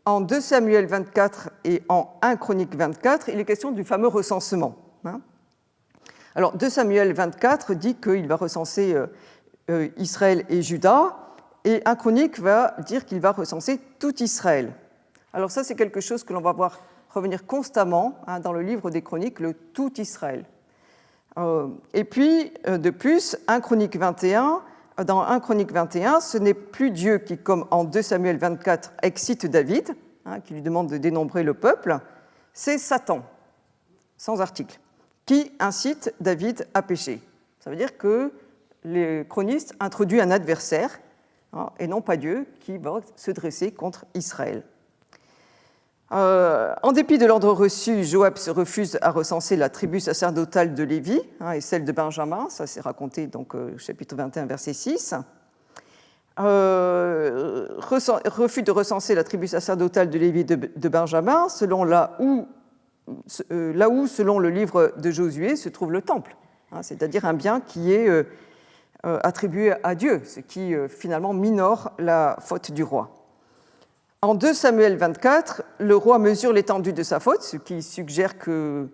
En 2 Samuel 24 et en 1 Chronique 24, il est question du fameux recensement. Hein. Alors, 2 Samuel 24 dit qu'il va recenser Israël et Juda, et 1 Chronique va dire qu'il va recenser tout Israël. Alors ça, c'est quelque chose que l'on va voir revenir constamment hein, dans le livre des Chroniques, le tout Israël. Et puis, de plus, 1 Chronique 21, dans 1 Chronique 21, ce n'est plus Dieu qui, comme en 2 Samuel 24, excite David, hein, qui lui demande de dénombrer le peuple, c'est Satan, sans article, qui incite David à pécher. Ça veut dire que les chronistes introduisent un adversaire, hein, et non pas Dieu, qui va se dresser contre Israël. En dépit de l'ordre reçu, Joab se refuse à recenser la tribu sacerdotale de Lévi hein, et celle de Benjamin, ça c'est raconté donc chapitre 21, verset 6. Refus de recenser la tribu sacerdotale de Lévi de Benjamin, là où, selon le livre de Josué, se trouve le temple, hein, c'est-à-dire un bien qui est attribué à Dieu, ce qui finalement minore la faute du roi. En 2 Samuel 24, le roi mesure l'étendue de sa faute, ce qui suggère que,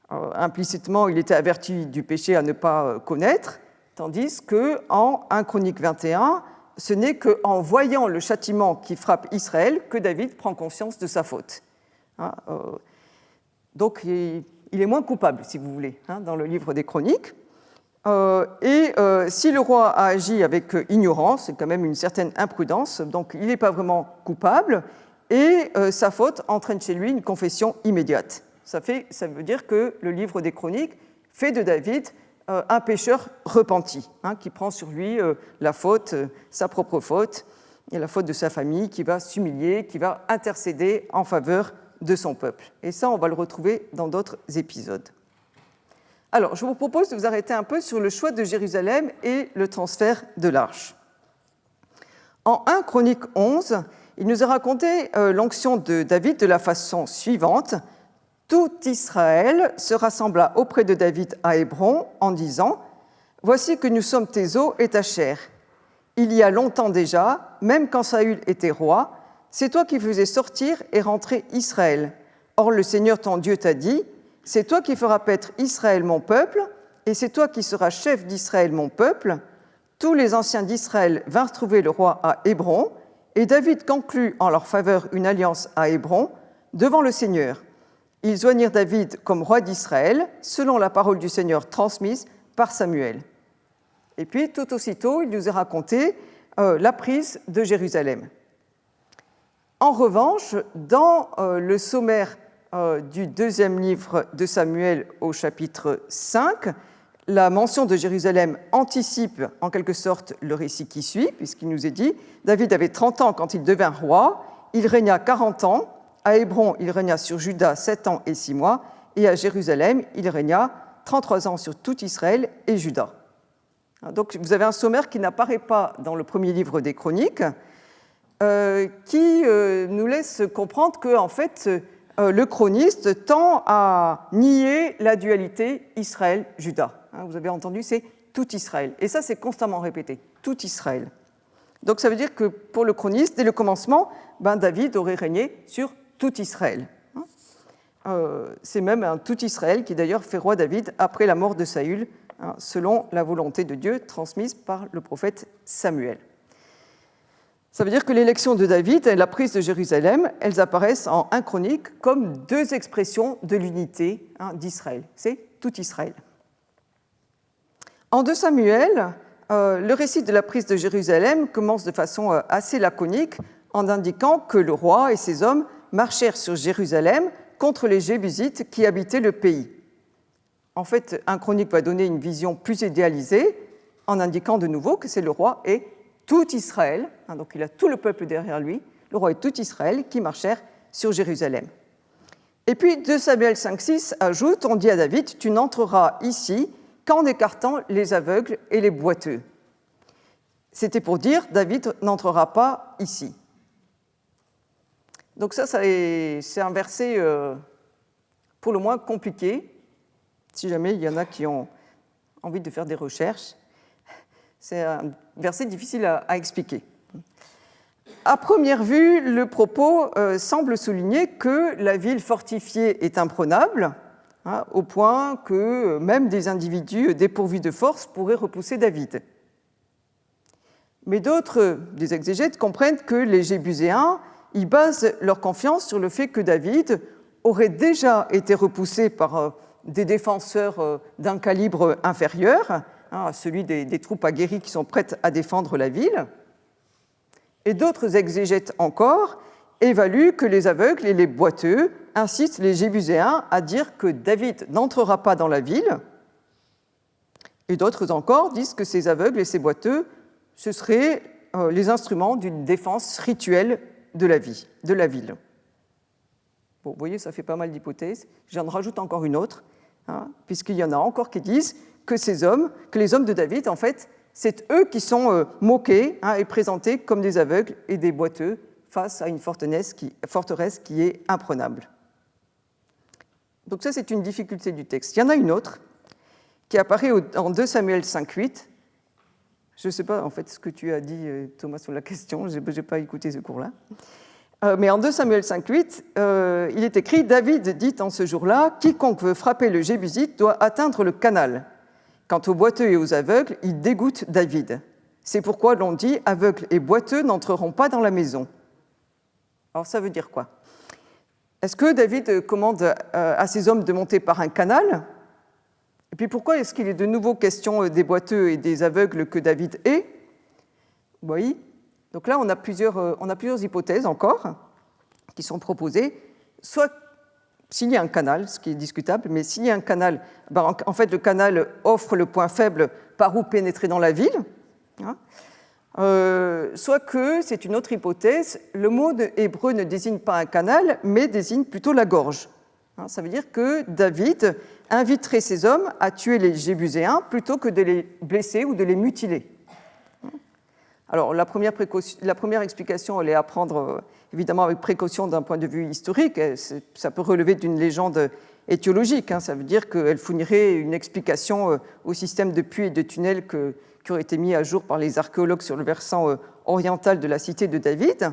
implicitement, il était averti du péché à ne pas connaître, tandis qu'en 1 Chronique 21, ce n'est qu'en voyant le châtiment qui frappe Israël que David prend conscience de sa faute. Donc, il est moins coupable, si vous voulez, dans le livre des Chroniques. Si le roi a agi avec ignorance, c'est quand même une certaine imprudence, donc il n'est pas vraiment coupable, et sa faute entraîne chez lui une confession immédiate. Ça veut dire que le livre des Chroniques fait de David un pécheur repenti, hein, qui prend sur lui la faute, sa propre faute, et la faute de sa famille, qui va s'humilier, qui va intercéder en faveur de son peuple. Et ça, on va le retrouver dans d'autres épisodes. Alors, je vous propose de vous arrêter un peu sur le choix de Jérusalem et le transfert de l'arche. En 1 Chronique 11, il nous a raconté l'onction de David de la façon suivante. Tout Israël se rassembla auprès de David à Hébron en disant « Voici que nous sommes tes os et ta chair. Il y a longtemps déjà, même quand Saül était roi, c'est toi qui faisais sortir et rentrer Israël. Or le Seigneur ton Dieu t'a dit « C'est toi qui feras paître Israël mon peuple, et c'est toi qui seras chef d'Israël mon peuple. » Tous les anciens d'Israël vinrent trouver le roi à Hébron, et David conclut en leur faveur une alliance à Hébron devant le Seigneur. Ils joignirent David comme roi d'Israël, selon la parole du Seigneur transmise par Samuel. Et puis, tout aussitôt, il nous a raconté la prise de Jérusalem. En revanche, dans le sommaire du deuxième livre de Samuel au chapitre 5, la mention de Jérusalem anticipe en quelque sorte le récit qui suit, puisqu'il nous est dit « David avait 30 ans quand il devint roi, il régna 40 ans, à Hébron il régna sur Juda 7 ans et 6 mois, et à Jérusalem il régna 33 ans sur tout Israël et Juda. » Donc vous avez un sommaire qui n'apparaît pas dans le premier livre des Chroniques, qui nous laisse comprendre que, en fait, le chroniste tend à nier la dualité Israël-Juda. Vous avez entendu, c'est tout Israël. Et ça, c'est constamment répété, tout Israël. Donc ça veut dire que pour le chroniste, dès le commencement, David aurait régné sur tout Israël. C'est même un tout Israël qui d'ailleurs fait roi David après la mort de Saül, selon la volonté de Dieu transmise par le prophète Samuel. Ça veut dire que l'élection de David et la prise de Jérusalem, elles apparaissent en 1 Chronique comme deux expressions de l'unité d'Israël. C'est tout Israël. En 2 Samuel, le récit de la prise de Jérusalem commence de façon assez laconique en indiquant que le roi et ses hommes marchèrent sur Jérusalem contre les Jébusites qui habitaient le pays. En fait, 1 Chronique va donner une vision plus idéalisée en indiquant de nouveau que c'est le roi et tout Israël, donc il a tout le peuple derrière lui, le roi et tout Israël qui marchèrent sur Jérusalem. Et puis 2 Samuel 5,6 ajoute, on dit à David, tu n'entreras ici qu'en écartant les aveugles et les boiteux. C'était pour dire, David n'entrera pas ici. Donc ça c'est un verset pour le moins compliqué, si jamais il y en a qui ont envie de faire des recherches. C'est un verset difficile à expliquer. À première vue, le propos semble souligner que la ville fortifiée est imprenable, au point que même des individus dépourvus de force pourraient repousser David. Mais d'autres, des exégètes, comprennent que les Jébuséens y basent leur confiance sur le fait que David aurait déjà été repoussé par des défenseurs d'un calibre inférieur, celui des troupes aguerries qui sont prêtes à défendre la ville. Et d'autres exégètes encore évaluent que les aveugles et les boiteux incitent les Jébuséens à dire que David n'entrera pas dans la ville. Et d'autres encore disent que ces aveugles et ces boiteux, ce seraient les instruments d'une défense rituelle de la ville. Bon, vous voyez, ça fait pas mal d'hypothèses. J'en rajoute encore une autre, puisqu'il y en a encore qui disent que les hommes de David, en fait, c'est eux qui sont moqués et présentés comme des aveugles et des boiteux face à une forteresse qui est imprenable. Donc ça, c'est une difficulté du texte. Il y en a une autre qui apparaît en 2 Samuel 5,8. Je ne sais pas, en fait, ce que tu as dit, Thomas, sur la question. Je n'ai pas écouté ce cours-là. Mais en 2 Samuel 5,8, il est écrit « David dit en ce jour-là, quiconque veut frapper le Jébusite doit atteindre le canal. Quant aux boiteux et aux aveugles, ils dégoûtent David. C'est pourquoi l'on dit « aveugles et boiteux n'entreront pas dans la maison ». Alors ça veut dire quoi? Est-ce que David commande à ses hommes de monter par un canal? Et puis pourquoi est-ce qu'il est de nouveau question des boiteux et des aveugles que David est? Oui. Donc là, on a plusieurs hypothèses encore qui sont proposées. Soit s'il y a un canal, ce qui est discutable, mais s'il y a un canal, en fait, le canal offre le point faible par où pénétrer dans la ville. Soit que, c'est une autre hypothèse, le mot hébreu ne désigne pas un canal, mais désigne plutôt la gorge. Ça veut dire que David inviterait ses hommes à tuer les Jébuséens plutôt que de les blesser ou de les mutiler. Alors, la première explication, elle est à prendre évidemment avec précaution d'un point de vue historique. Ça peut relever d'une légende étiologique. Ça veut dire qu'elle fournirait une explication au système de puits et de tunnels qui aurait été mis à jour par les archéologues sur le versant oriental de la cité de David.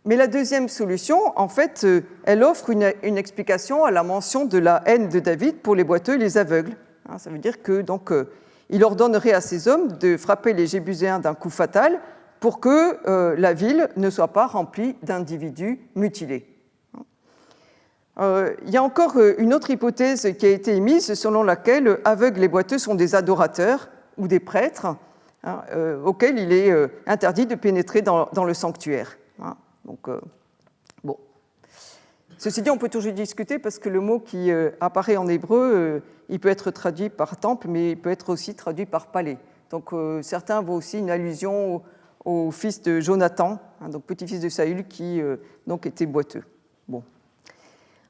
Mais la deuxième solution, en fait, elle offre une explication à la mention de la haine de David pour les boiteux et les aveugles. Ça veut dire que donc il ordonnerait à ses hommes de frapper les Jébuséens d'un coup fatal pour que la ville ne soit pas remplie d'individus mutilés. Il y a encore une autre hypothèse qui a été émise selon laquelle aveugles et boiteux sont des adorateurs ou des prêtres auxquels il est interdit de pénétrer dans le sanctuaire. Donc, bon. Ceci dit, on peut toujours discuter parce que le mot qui apparaît en hébreu, il peut être traduit par temple, mais il peut être aussi traduit par palais. Donc certains voient aussi une allusion au fils de Jonathan, donc petit-fils de Saül, qui donc était boiteux. Bon.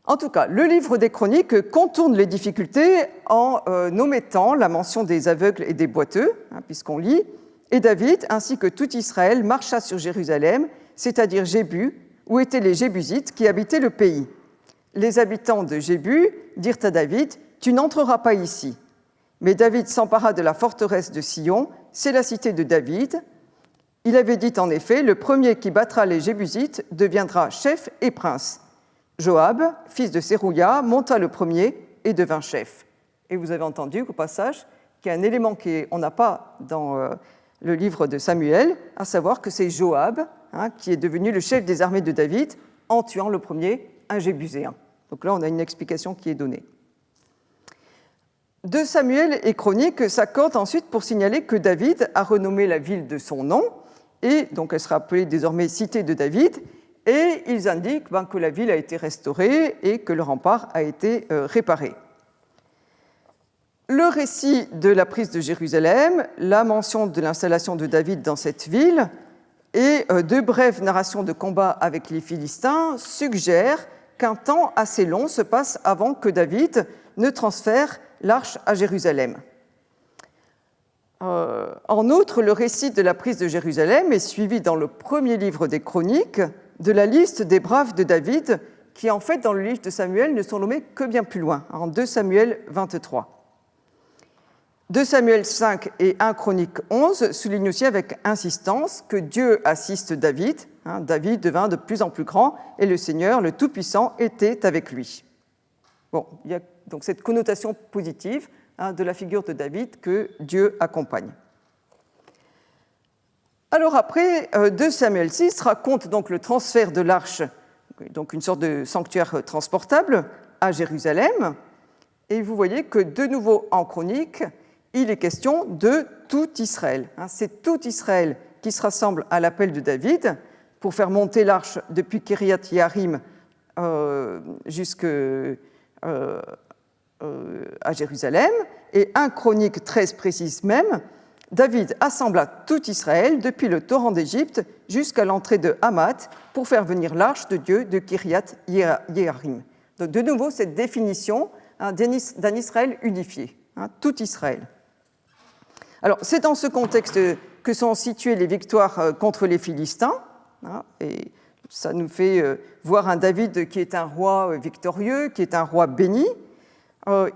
En tout cas, le livre des Chroniques contourne les difficultés en omettant la mention des aveugles et des boiteux, puisqu'on lit « Et David, ainsi que tout Israël, marcha sur Jérusalem, c'est-à-dire Jébu, où étaient les Jébusites qui habitaient le pays. Les habitants de Jébu dirent à David « Tu n'entreras pas ici ». Mais David s'empara de la forteresse de Sion, c'est la cité de David. Il avait dit en effet, le premier qui battra les Jébusites deviendra chef et prince. Joab, fils de Sérouia, monta le premier et devint chef. Et vous avez entendu au passage qu'il y a un élément qu'on n'a pas dans le livre de Samuel, à savoir que c'est Joab qui est devenu le chef des armées de David en tuant le premier, un Jébuséen. Donc là, on a une explication qui est donnée. 2 Samuel et Chroniques s'accordent ensuite pour signaler que David a renommé la ville de son nom, et donc elle sera appelée désormais Cité de David, et ils indiquent que la ville a été restaurée et que le rempart a été réparé. Le récit de la prise de Jérusalem, la mention de l'installation de David dans cette ville et 2 brèves narrations de combats avec les Philistins suggèrent qu'un temps assez long se passe avant que David ne transfère l'arche à Jérusalem. En outre, le récit de la prise de Jérusalem est suivi dans le premier livre des Chroniques de la liste des braves de David, qui en fait dans le livre de Samuel ne sont nommés que bien plus loin, en 2 Samuel 23. 2 Samuel 5 et 1 Chronique 11 soulignent aussi avec insistance que Dieu assiste David. David devint de plus en plus grand et le Seigneur, le Tout-Puissant, était avec lui. Bon, il y a donc cette connotation positive de la figure de David que Dieu accompagne. Alors après, 2 Samuel 6 raconte donc le transfert de l'arche, donc une sorte de sanctuaire transportable, à Jérusalem. Et vous voyez que de nouveau en chronique, il est question de tout Israël. C'est tout Israël qui se rassemble à l'appel de David pour faire monter l'arche depuis Kiriath Yearim jusqu'à Jérusalem. Et 1 Chronique 13 précise même, David assembla tout Israël depuis le torrent d'Égypte jusqu'à l'entrée de Hamath pour faire venir l'arche de Dieu de Kiriath Yearim. Donc de nouveau cette définition d'un Israël unifié, tout Israël. Alors c'est dans ce contexte que sont situées les victoires contre les Philistins, et ça nous fait voir un David qui est un roi victorieux, qui est un roi béni.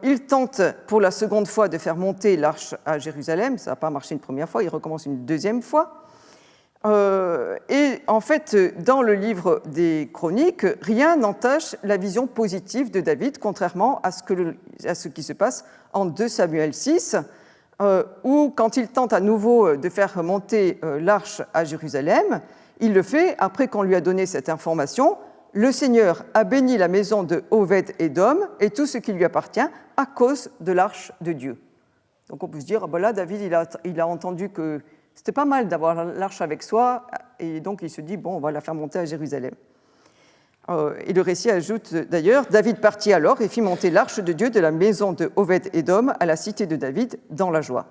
Il tente pour la seconde fois de faire monter l'arche à Jérusalem, ça n'a pas marché une première fois, il recommence une deuxième fois. Et en fait, dans le livre des Chroniques, rien n'entache la vision positive de David, contrairement à ce qui se passe en 2 Samuel 6, où quand il tente à nouveau de faire monter l'arche à Jérusalem, il le fait après qu'on lui a donné cette information. Le Seigneur a béni la maison de Oved-Édom et tout ce qui lui appartient à cause de l'arche de Dieu. Donc on peut se dire, là, David, il a entendu que c'était pas mal d'avoir l'arche avec soi, et donc il se dit, on va la faire monter à Jérusalem. Et le récit ajoute d'ailleurs, David partit alors et fit monter l'arche de Dieu de la maison de Oved-Édom à la cité de David dans la joie.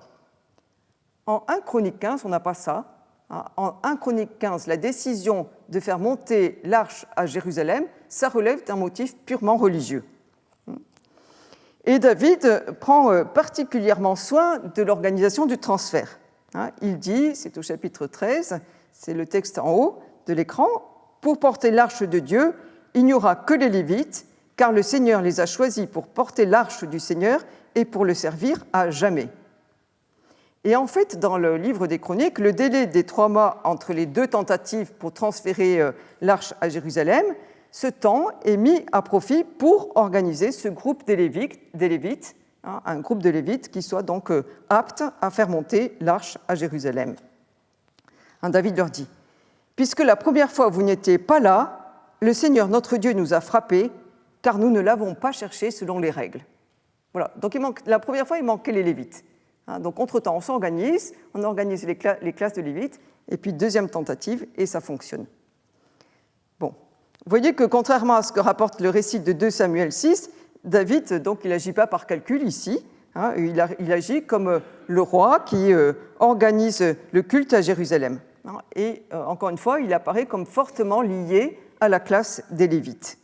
En 1 Chronique 15, on n'a pas ça. En 1 Chronique 15, la décision de faire monter l'arche à Jérusalem, ça relève d'un motif purement religieux. Et David prend particulièrement soin de l'organisation du transfert. Il dit, c'est au chapitre 13, c'est le texte en haut de l'écran, « Pour porter l'arche de Dieu, il n'y aura que les Lévites, car le Seigneur les a choisis pour porter l'arche du Seigneur et pour le servir à jamais. » Et en fait, dans le livre des Chroniques, le délai des 3 mois entre les 2 tentatives pour transférer l'arche à Jérusalem, ce temps est mis à profit pour organiser ce groupe des Lévites, un groupe de Lévites qui soit donc apte à faire monter l'arche à Jérusalem. David leur dit, « Puisque la première fois vous n'étiez pas là, le Seigneur notre Dieu nous a frappés, car nous ne l'avons pas cherché selon les règles. » Voilà, donc la première fois, il manquait les Lévites. Donc, entre-temps, on organise les classes de Lévites, et puis deuxième tentative, et ça fonctionne. Bon, vous voyez que contrairement à ce que rapporte le récit de 2 Samuel 6, David, donc, il n'agit pas par calcul ici, il agit comme le roi qui organise le culte à Jérusalem. Et encore une fois, il apparaît comme fortement lié à la classe des Lévites.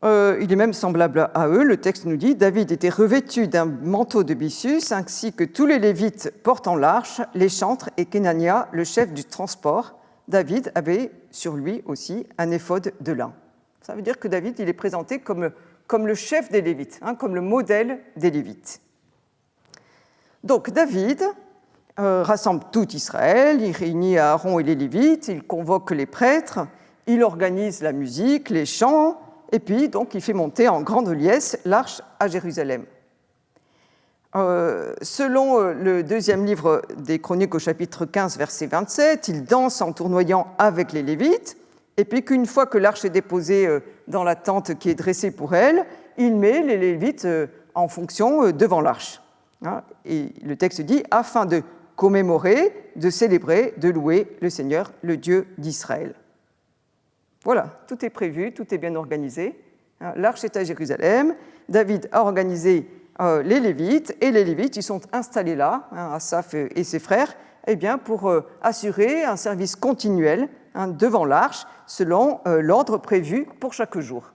Il est même semblable à eux. Le texte nous dit « David était revêtu d'un manteau de byssus, ainsi que tous les Lévites portant l'arche, les chantres et Kenania, le chef du transport. David avait sur lui aussi un éphod de lin. » Ça veut dire que David il est présenté comme comme le chef des Lévites, comme le modèle des Lévites. Donc David rassemble tout Israël, il réunit Aaron et les Lévites, il convoque les prêtres, il organise la musique, les chants, et puis donc il fait monter en grande liesse l'arche à Jérusalem. Selon le deuxième livre des Chroniques au chapitre 15, verset 27, il danse en tournoyant avec les Lévites, et puis qu'une fois que l'arche est déposée dans la tente qui est dressée pour elle, il met les Lévites en fonction devant l'arche. Et le texte dit « afin de commémorer, de célébrer, de louer le Seigneur, le Dieu d'Israël ». Voilà, tout est prévu, tout est bien organisé. L'arche est à Jérusalem, David a organisé les Lévites, et les Lévites ils sont installés là, Asaph et ses frères, eh bien, pour assurer un service continuel devant l'arche, selon l'ordre prévu pour chaque jour.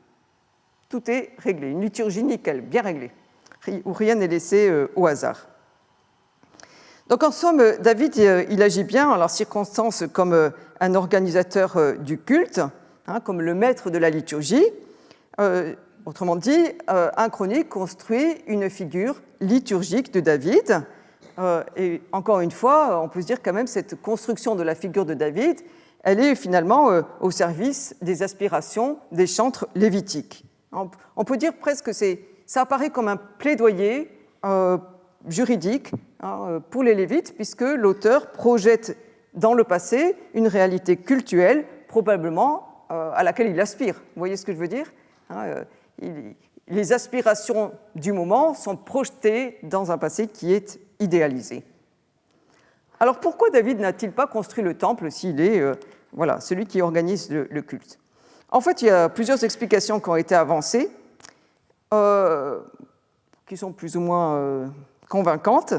Tout est réglé, une liturgie nickel, bien réglée, où rien n'est laissé au hasard. Donc en somme, David, il agit bien en leurs circonstances comme un organisateur du culte, comme le maître de la liturgie. Autrement dit, un chronique construit une figure liturgique de David. Et encore une fois, on peut se dire quand même cette construction de la figure de David, elle est finalement au service des aspirations des chantres lévitiques. On peut dire presque que ça apparaît comme un plaidoyer juridique pour les Lévites, puisque l'auteur projette dans le passé une réalité cultuelle, probablement à laquelle il aspire. Vous voyez ce que je veux dire ? Les aspirations du moment sont projetées dans un passé qui est idéalisé. Alors pourquoi David n'a-t-il pas construit le temple s'il est celui qui organise le culte ? En fait, il y a plusieurs explications qui ont été avancées, qui sont plus ou moins convaincantes.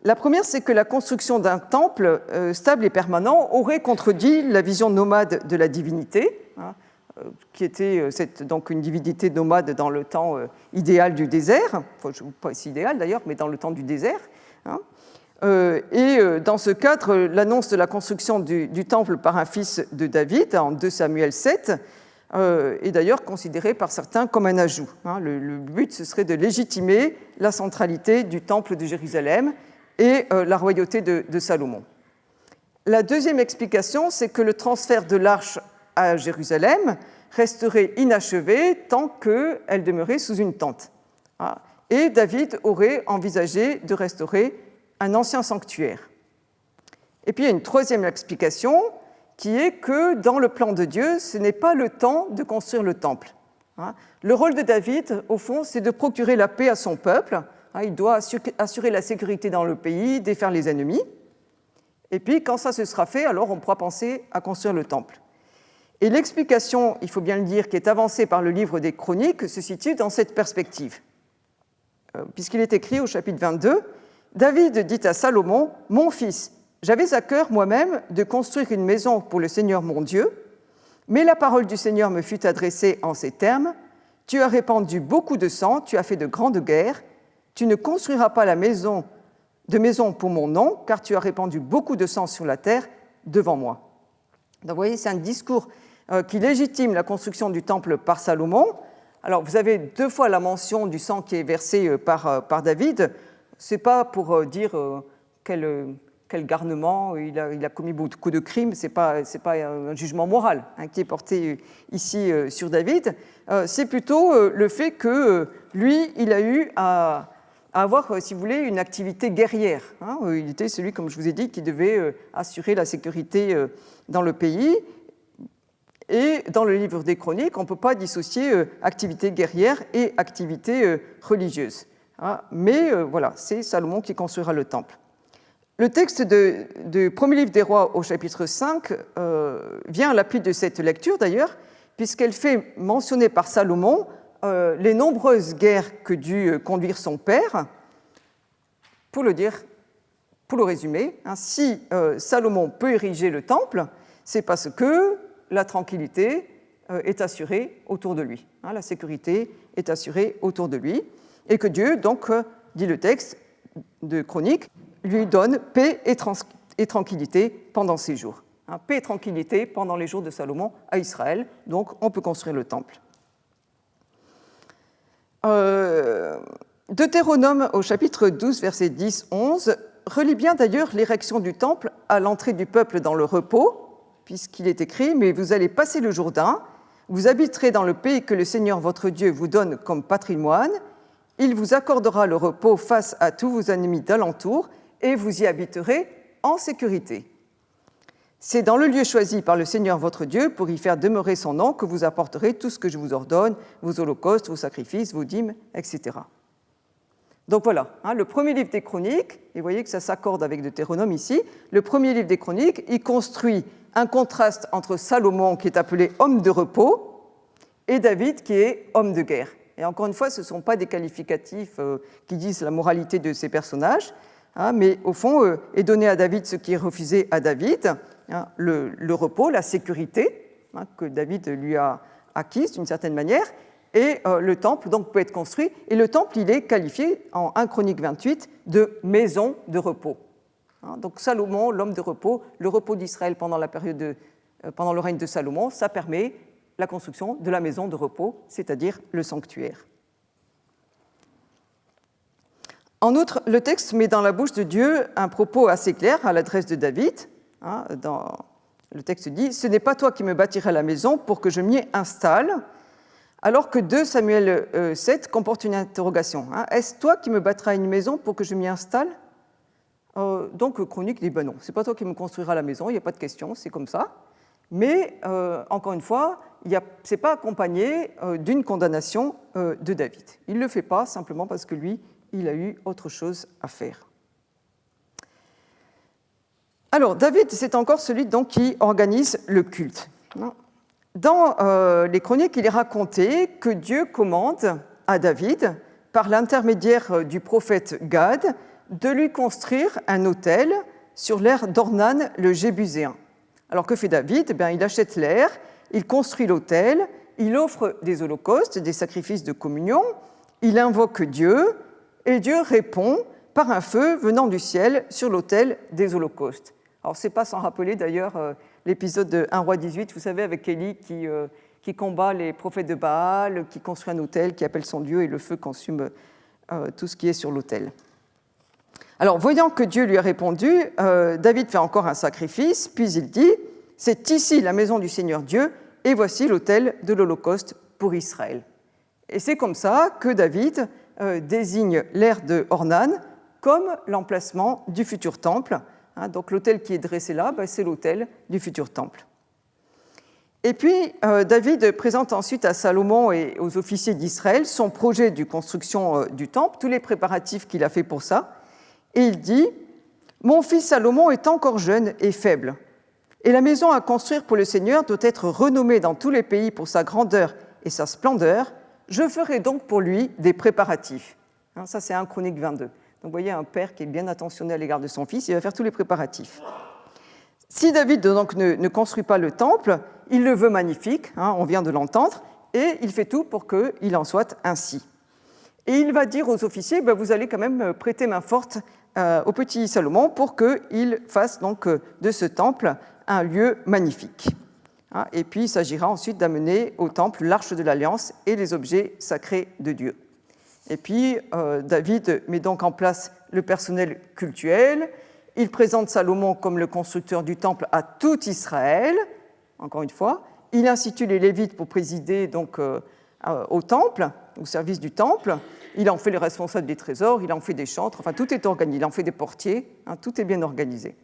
La première, c'est que la construction d'un temple stable et permanent aurait contredit la vision nomade de la divinité, qui était donc une divinité nomade dans le temps idéal du désert, pas si idéal d'ailleurs, mais dans le temps du désert. Et dans ce cadre, l'annonce de la construction du temple par un fils de David, en 2 Samuel 7, est d'ailleurs considérée par certains comme un ajout. Le but, ce serait de légitimer la centralité du temple de Jérusalem et la royauté de Salomon. La deuxième explication, c'est que le transfert de l'arche à Jérusalem resterait inachevé tant qu'elle demeurait sous une tente. Et David aurait envisagé de restaurer un ancien sanctuaire. Et puis il y a une troisième explication qui est que dans le plan de Dieu, ce n'est pas le temps de construire le temple. Le rôle de David, au fond, c'est de procurer la paix à son peuple. Il doit assurer la sécurité dans le pays, défaire les ennemis. Et puis quand ça se sera fait, alors on pourra penser à construire le temple. Et l'explication, il faut bien le dire, qui est avancée par le livre des Chroniques, se situe dans cette perspective. Puisqu'il est écrit au chapitre 22, « David dit à Salomon, « Mon fils, j'avais à cœur moi-même de construire une maison pour le Seigneur mon Dieu, mais la parole du Seigneur me fut adressée en ces termes, « Tu as répandu beaucoup de sang, tu as fait de grandes guerres, tu ne construiras pas de maison pour mon nom, car tu as répandu beaucoup de sang sur la terre devant moi. » Donc vous voyez, c'est un discours qui légitime la construction du temple par Salomon. Alors vous avez 2 fois la mention du sang qui est versé par David. Ce n'est pas pour dire quel garnement, il a commis beaucoup de crimes, ce n'est pas un jugement moral qui est porté ici sur David. C'est plutôt le fait que lui, il a eu à avoir, si vous voulez, une activité guerrière. Il était celui, comme je vous ai dit, qui devait assurer la sécurité dans le pays. Et dans le livre des Chroniques, on ne peut pas dissocier activité guerrière et activité religieuse. Mais voilà, c'est Salomon qui construira le temple. Le texte du premier livre des Rois au chapitre 5 vient à l'appui de cette lecture d'ailleurs, puisqu'elle fait mentionner par Salomon les nombreuses guerres que dut conduire son père. Pour le résumer, si Salomon peut ériger le temple, c'est parce que la tranquillité est assurée autour de lui, la sécurité est assurée autour de lui, et que Dieu, donc, dit le texte de Chroniques, lui donne paix et tranquillité pendant ses jours. Paix et tranquillité pendant les jours de Salomon à Israël, donc on peut construire le temple. Deutéronome au chapitre 12, versets 10-11, relie bien d'ailleurs l'érection du temple à l'entrée du peuple dans le repos, puisqu'il est écrit « Mais vous allez passer le Jourdain, vous habiterez dans le pays que le Seigneur votre Dieu vous donne comme patrimoine, il vous accordera le repos face à tous vos ennemis d'alentour, et vous y habiterez en sécurité. C'est dans le lieu choisi par le Seigneur votre Dieu pour y faire demeurer son nom que vous apporterez tout ce que je vous ordonne, vos holocaustes, vos sacrifices, vos dîmes, etc. » Donc voilà, le premier livre des Chroniques, et vous voyez que ça s'accorde avec Deutéronome ici, le premier livre des Chroniques, il construit un contraste entre Salomon, qui est appelé homme de repos, et David, qui est homme de guerre. Et encore une fois, ce ne sont pas des qualificatifs qui disent la moralité de ces personnages, mais au fond, est donné à David ce qui est refusé à David, le repos, la sécurité, que David lui a acquise d'une certaine manière, et le temple donc, peut être construit. Et le temple, il est qualifié en 1 Chronique 28 de maison de repos. Donc Salomon, l'homme de repos, le repos d'Israël pendant le règne de Salomon, ça permet la construction de la maison de repos, c'est-à-dire le sanctuaire. En outre, le texte met dans la bouche de Dieu un propos assez clair à l'adresse de David. Le texte dit « Ce n'est pas toi qui me bâtiras la maison pour que je m'y installe », alors que 2 Samuel 7 comporte une interrogation. Est-ce toi qui me bâtiras une maison pour que je m'y installe ? Donc Chronique dit « Ben non, ce n'est pas toi qui me construiras la maison, il n'y a pas de question, c'est comme ça ». Mais encore une fois, ce n'est pas accompagné d'une condamnation de David. Il ne le fait pas simplement parce que lui, il a eu autre chose à faire. Alors, David, c'est encore celui donc, qui organise le culte. Dans les Chroniques, il est raconté que Dieu commande à David, par l'intermédiaire du prophète Gad, de lui construire un autel sur l'aire d'Ornan le Jébuséen. Alors que fait David ? Il achète l'aire, il construit l'autel, il offre des holocaustes, des sacrifices de communion, il invoque Dieu, et Dieu répond par un feu venant du ciel sur l'autel des holocaustes. Alors, ce n'est pas sans rappeler d'ailleurs l'épisode de 1 Roi 18, vous savez, avec Élie qui combat les prophètes de Baal, qui construit un autel, qui appelle son Dieu, et le feu consume tout ce qui est sur l'autel. Alors, voyant que Dieu lui a répondu, David fait encore un sacrifice, puis il dit « C'est ici la maison du Seigneur Dieu, et voici l'autel de l'Holocauste pour Israël. » Et c'est comme ça que David désigne l'aire de Ornan comme l'emplacement du futur temple. Donc l'autel qui est dressé là, c'est l'autel du futur temple. Et puis, David présente ensuite à Salomon et aux officiers d'Israël son projet de construction du temple, tous les préparatifs qu'il a fait pour ça. Et il dit « Mon fils Salomon est encore jeune et faible, et la maison à construire pour le Seigneur doit être renommée dans tous les pays pour sa grandeur et sa splendeur. Je ferai donc pour lui des préparatifs. » Ça, c'est 1 Chronique 22. Donc, vous voyez un père qui est bien attentionné à l'égard de son fils, il va faire tous les préparatifs. Si David donc, ne construit pas le temple, il le veut magnifique, on vient de l'entendre, et il fait tout pour qu'il en soit ainsi. Et il va dire aux officiers, vous allez quand même prêter main forte au petit Salomon pour qu'il fasse donc de ce temple un lieu magnifique. Et puis il s'agira ensuite d'amener au temple l'arche de l'Alliance et les objets sacrés de Dieu. Et puis David met donc en place le personnel cultuel. Il présente Salomon comme le constructeur du temple à tout Israël, encore une fois. Il institue les Lévites pour présider donc au temple, au service du temple. Il en fait les responsables des trésors, il en fait des chantres, enfin tout est organisé. Il en fait des portiers, tout est bien organisé.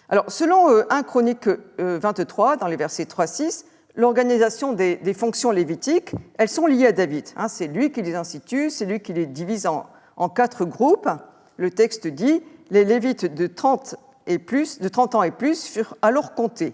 Alors, selon 1 Chronique 23, dans les versets 3-6, l'organisation des fonctions lévitiques, elles sont liées à David. C'est lui qui les institue, c'est lui qui les divise en 4 groupes. Le texte dit « Les Lévites de 30 ans et plus furent alors comptés.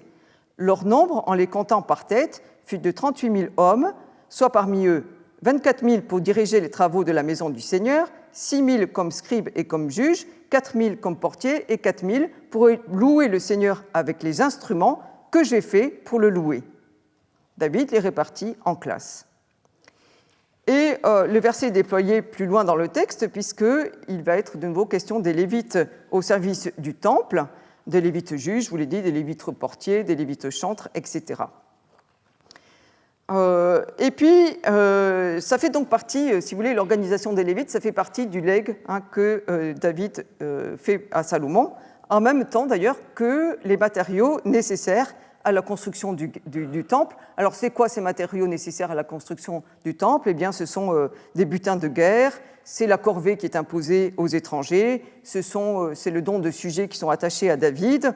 Leur nombre, en les comptant par tête, fut de 38 000 hommes, soit parmi eux 24 000 pour diriger les travaux de la maison du Seigneur, 6 000 comme scribes et comme juges, 4 000 comme portiers et 4 000 pour louer le Seigneur avec les instruments que j'ai faits pour le louer. » David les répartit en classes. Et le verset est déployé plus loin dans le texte, puisqu'il va être de nouveau question des Lévites au service du temple, des Lévites juges, je vous l'ai dit, des Lévites portiers, des Lévites chantres, etc. Et puis, ça fait donc partie, si vous voulez, l'organisation des Lévites, ça fait partie du legs que David fait à Salomon, en même temps d'ailleurs que les matériaux nécessaires à la construction du temple. Alors, c'est quoi ces matériaux nécessaires à la construction du temple? Eh bien, ce sont des butins de guerre, c'est la corvée qui est imposée aux étrangers, c'est le don de sujets qui sont attachés à David,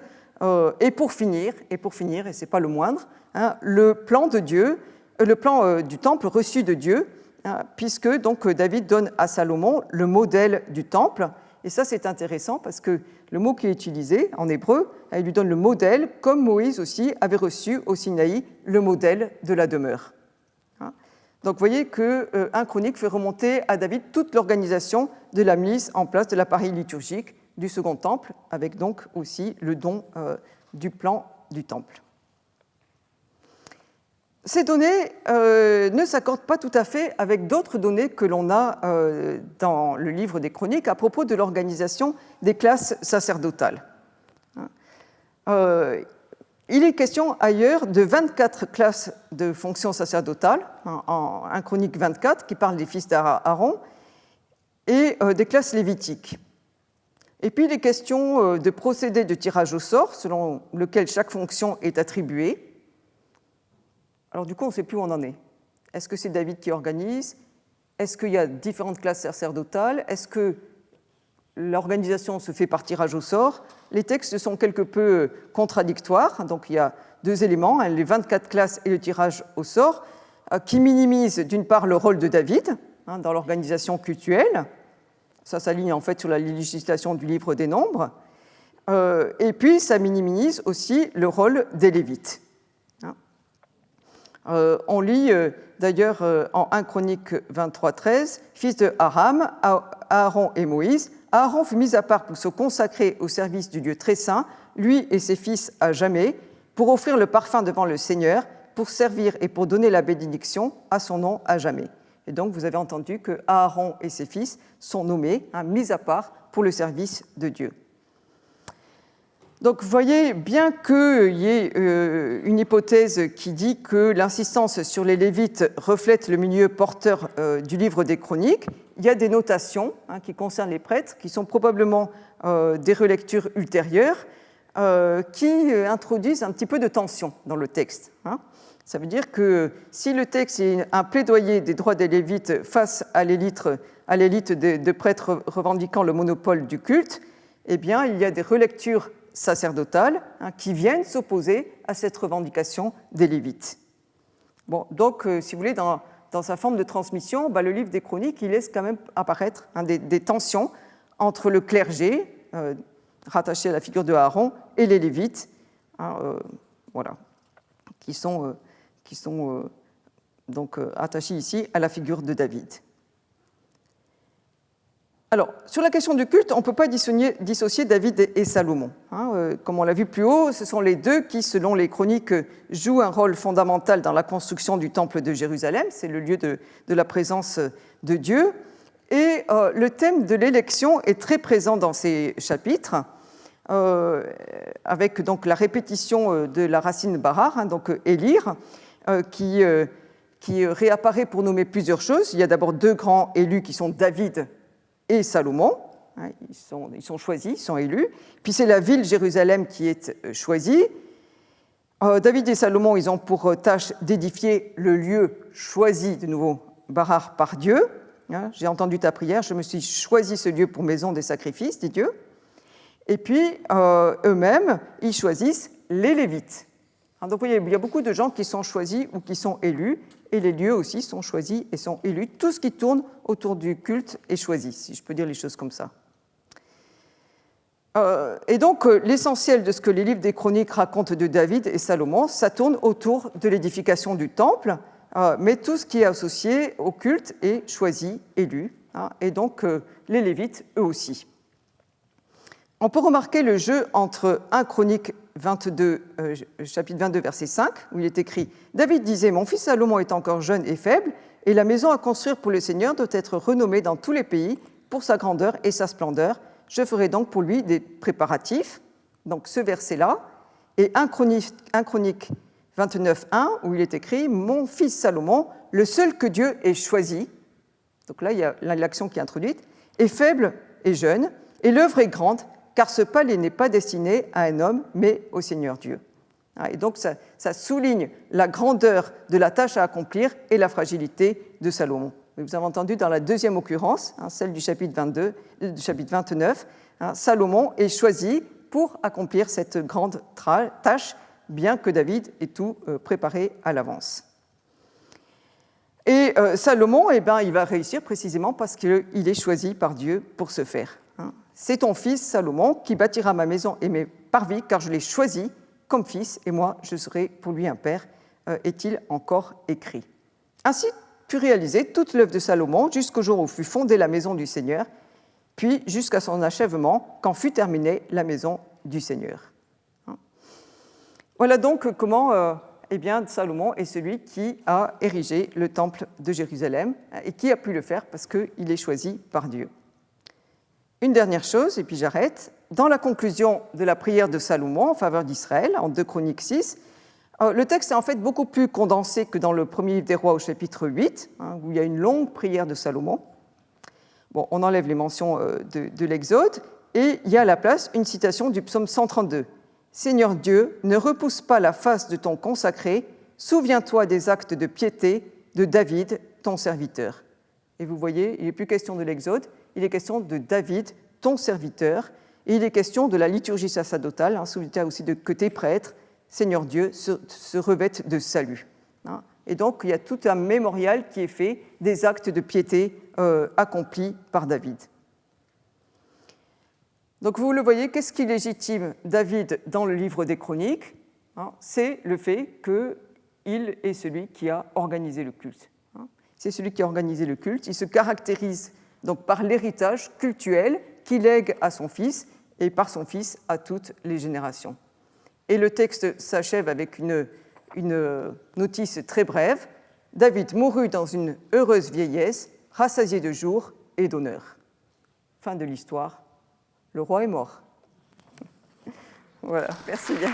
et pour finir, et ce n'est pas le moindre, le plan de Dieu, le plan du temple reçu de Dieu, puisque donc David donne à Salomon le modèle du temple. Et ça, c'est intéressant parce que le mot qui est utilisé en hébreu, il lui donne le modèle, comme Moïse aussi avait reçu au Sinaï le modèle de la demeure. Donc vous voyez que 1 Chronique fait remonter à David toute l'organisation de la mise en place de l'appareil liturgique du second temple, avec donc aussi le don du plan du temple. Ces données ne s'accordent pas tout à fait avec d'autres données que l'on a dans le livre des Chroniques à propos de l'organisation des classes sacerdotales. Il est question ailleurs de 24 classes de fonctions sacerdotales, en 1 Chronique 24 qui parle des fils d'Aaron, et des classes lévitiques. Et puis il est question de procédés de tirage au sort selon lequel chaque fonction est attribuée. Alors du coup, on ne sait plus où on en est. Est-ce que c'est David qui organise? Est-ce qu'il y a différentes classes sacerdotales? Est-ce que l'organisation se fait par tirage au sort? Les textes sont quelque peu contradictoires. Donc il y a deux éléments, les 24 classes et le tirage au sort, qui minimisent d'une part le rôle de David dans l'organisation cultuelle. Ça s'aligne en fait sur la législation du livre des Nombres. Et puis ça minimise aussi le rôle des Lévites. On lit d'ailleurs en 1 Chronique 23-13, fils de Aram, Aaron et Moïse. Aaron fut mis à part pour se consacrer au service du Dieu très saint, lui et ses fils à jamais, pour offrir le parfum devant le Seigneur, pour servir et pour donner la bénédiction à son nom à jamais. Et donc vous avez entendu que Aaron et ses fils sont nommés, mis à part pour le service de Dieu. Donc vous voyez, bien qu'il y ait une hypothèse qui dit que l'insistance sur les Lévites reflète le milieu porteur du livre des Chroniques, il y a des notations qui concernent les prêtres, qui sont probablement des relectures ultérieures, qui introduisent un petit peu de tension dans le texte. Ça veut dire que si le texte est un plaidoyer des droits des Lévites face à l'élite de prêtres revendiquant le monopole du culte, eh bien, il y a des relectures sacerdotales qui viennent s'opposer à cette revendication des Lévites. Bon, donc, si vous voulez, dans sa forme de transmission, le livre des Chroniques, il laisse quand même apparaître des tensions entre le clergé, rattaché à la figure de Aaron, et les Lévites, voilà, qui sont donc attachés ici à la figure de David. Alors, sur la question du culte, on ne peut pas dissocier David et Salomon. Comme on l'a vu plus haut, ce sont les deux qui, selon les Chroniques, jouent un rôle fondamental dans la construction du temple de Jérusalem. C'est le lieu de la présence de Dieu. Et le thème de l'élection est très présent dans ces chapitres, avec donc la répétition de la racine barar, donc élire, qui réapparaît pour nommer plusieurs choses. Il y a d'abord deux grands élus qui sont David et Salomon, ils sont choisis, ils sont élus. Puis c'est la ville Jérusalem qui est choisie. David et Salomon, ils ont pour tâche d'édifier le lieu choisi, de nouveau, barar par Dieu. J'ai entendu ta prière, je me suis choisi ce lieu pour maison des sacrifices, dit Dieu. Et puis, eux-mêmes, ils choisissent les Lévites. Donc, vous voyez, il y a beaucoup de gens qui sont choisis ou qui sont élus, et les lieux aussi sont choisis et sont élus. Tout ce qui tourne autour du culte est choisi, si je peux dire les choses comme ça. Et donc, l'essentiel de ce que les livres des Chroniques racontent de David et Salomon, ça tourne autour de l'édification du temple, mais tout ce qui est associé au culte est choisi, élu, et donc les Lévites, eux aussi. On peut remarquer le jeu entre 1 Chronique 22, chapitre 22, verset 5, où il est écrit « David disait, mon fils Salomon est encore jeune et faible, et la maison à construire pour le Seigneur doit être renommée dans tous les pays pour sa grandeur et sa splendeur. Je ferai donc pour lui des préparatifs. » Donc ce verset-là, et 1 Chronique 29.1, où il est écrit « Mon fils Salomon, le seul que Dieu ait choisi », donc là il y a l'action qui est introduite, « est faible et jeune, et l'œuvre est grande, car ce palais n'est pas destiné à un homme, mais au Seigneur Dieu. » Et donc ça souligne la grandeur de la tâche à accomplir et la fragilité de Salomon. Vous avez entendu dans la deuxième occurrence, celle du chapitre 29, Salomon est choisi pour accomplir cette grande tâche, bien que David ait tout préparé à l'avance. Et Salomon, il va réussir précisément parce qu'il est choisi par Dieu pour ce faire. C'est ton fils Salomon qui bâtira ma maison et mes parvis, car je l'ai choisi comme fils, et moi je serai pour lui un père, est-il encore écrit. Ainsi fut réalisée toute l'œuvre de Salomon jusqu'au jour où fut fondée la maison du Seigneur, puis jusqu'à son achèvement, quand fut terminée la maison du Seigneur. Voilà donc comment Salomon est celui qui a érigé le temple de Jérusalem et qui a pu le faire parce qu'il est choisi par Dieu. Une dernière chose, et puis j'arrête. Dans la conclusion de la prière de Salomon en faveur d'Israël, en 2 Chroniques 6, le texte est en fait beaucoup plus condensé que dans le premier livre des rois au chapitre 8, où il y a une longue prière de Salomon. Bon, on enlève les mentions de l'Exode, et il y a à la place une citation du psaume 132. « Seigneur Dieu, ne repousse pas la face de ton consacré, souviens-toi des actes de piété de David, ton serviteur. » Et vous voyez, il n'est plus question de l'Exode, il est question de David, ton serviteur, et il est question de la liturgie sacerdotale, souviens-toi aussi de que tes prêtres, Seigneur Dieu, se revêtent de salut. Et donc, il y a tout un mémorial qui est fait des actes de piété accomplis par David. Donc, vous le voyez, qu'est-ce qui légitime David dans le livre des Chroniques ? C'est le fait qu'il est celui qui a organisé le culte. C'est celui qui a organisé le culte. Il se caractérise donc par l'héritage cultuel qu'il lègue à son fils et par son fils à toutes les générations. Et le texte s'achève avec une notice très brève. David mourut dans une heureuse vieillesse, rassasié de jours et d'honneur. Fin de l'histoire. Le roi est mort. Voilà, merci bien.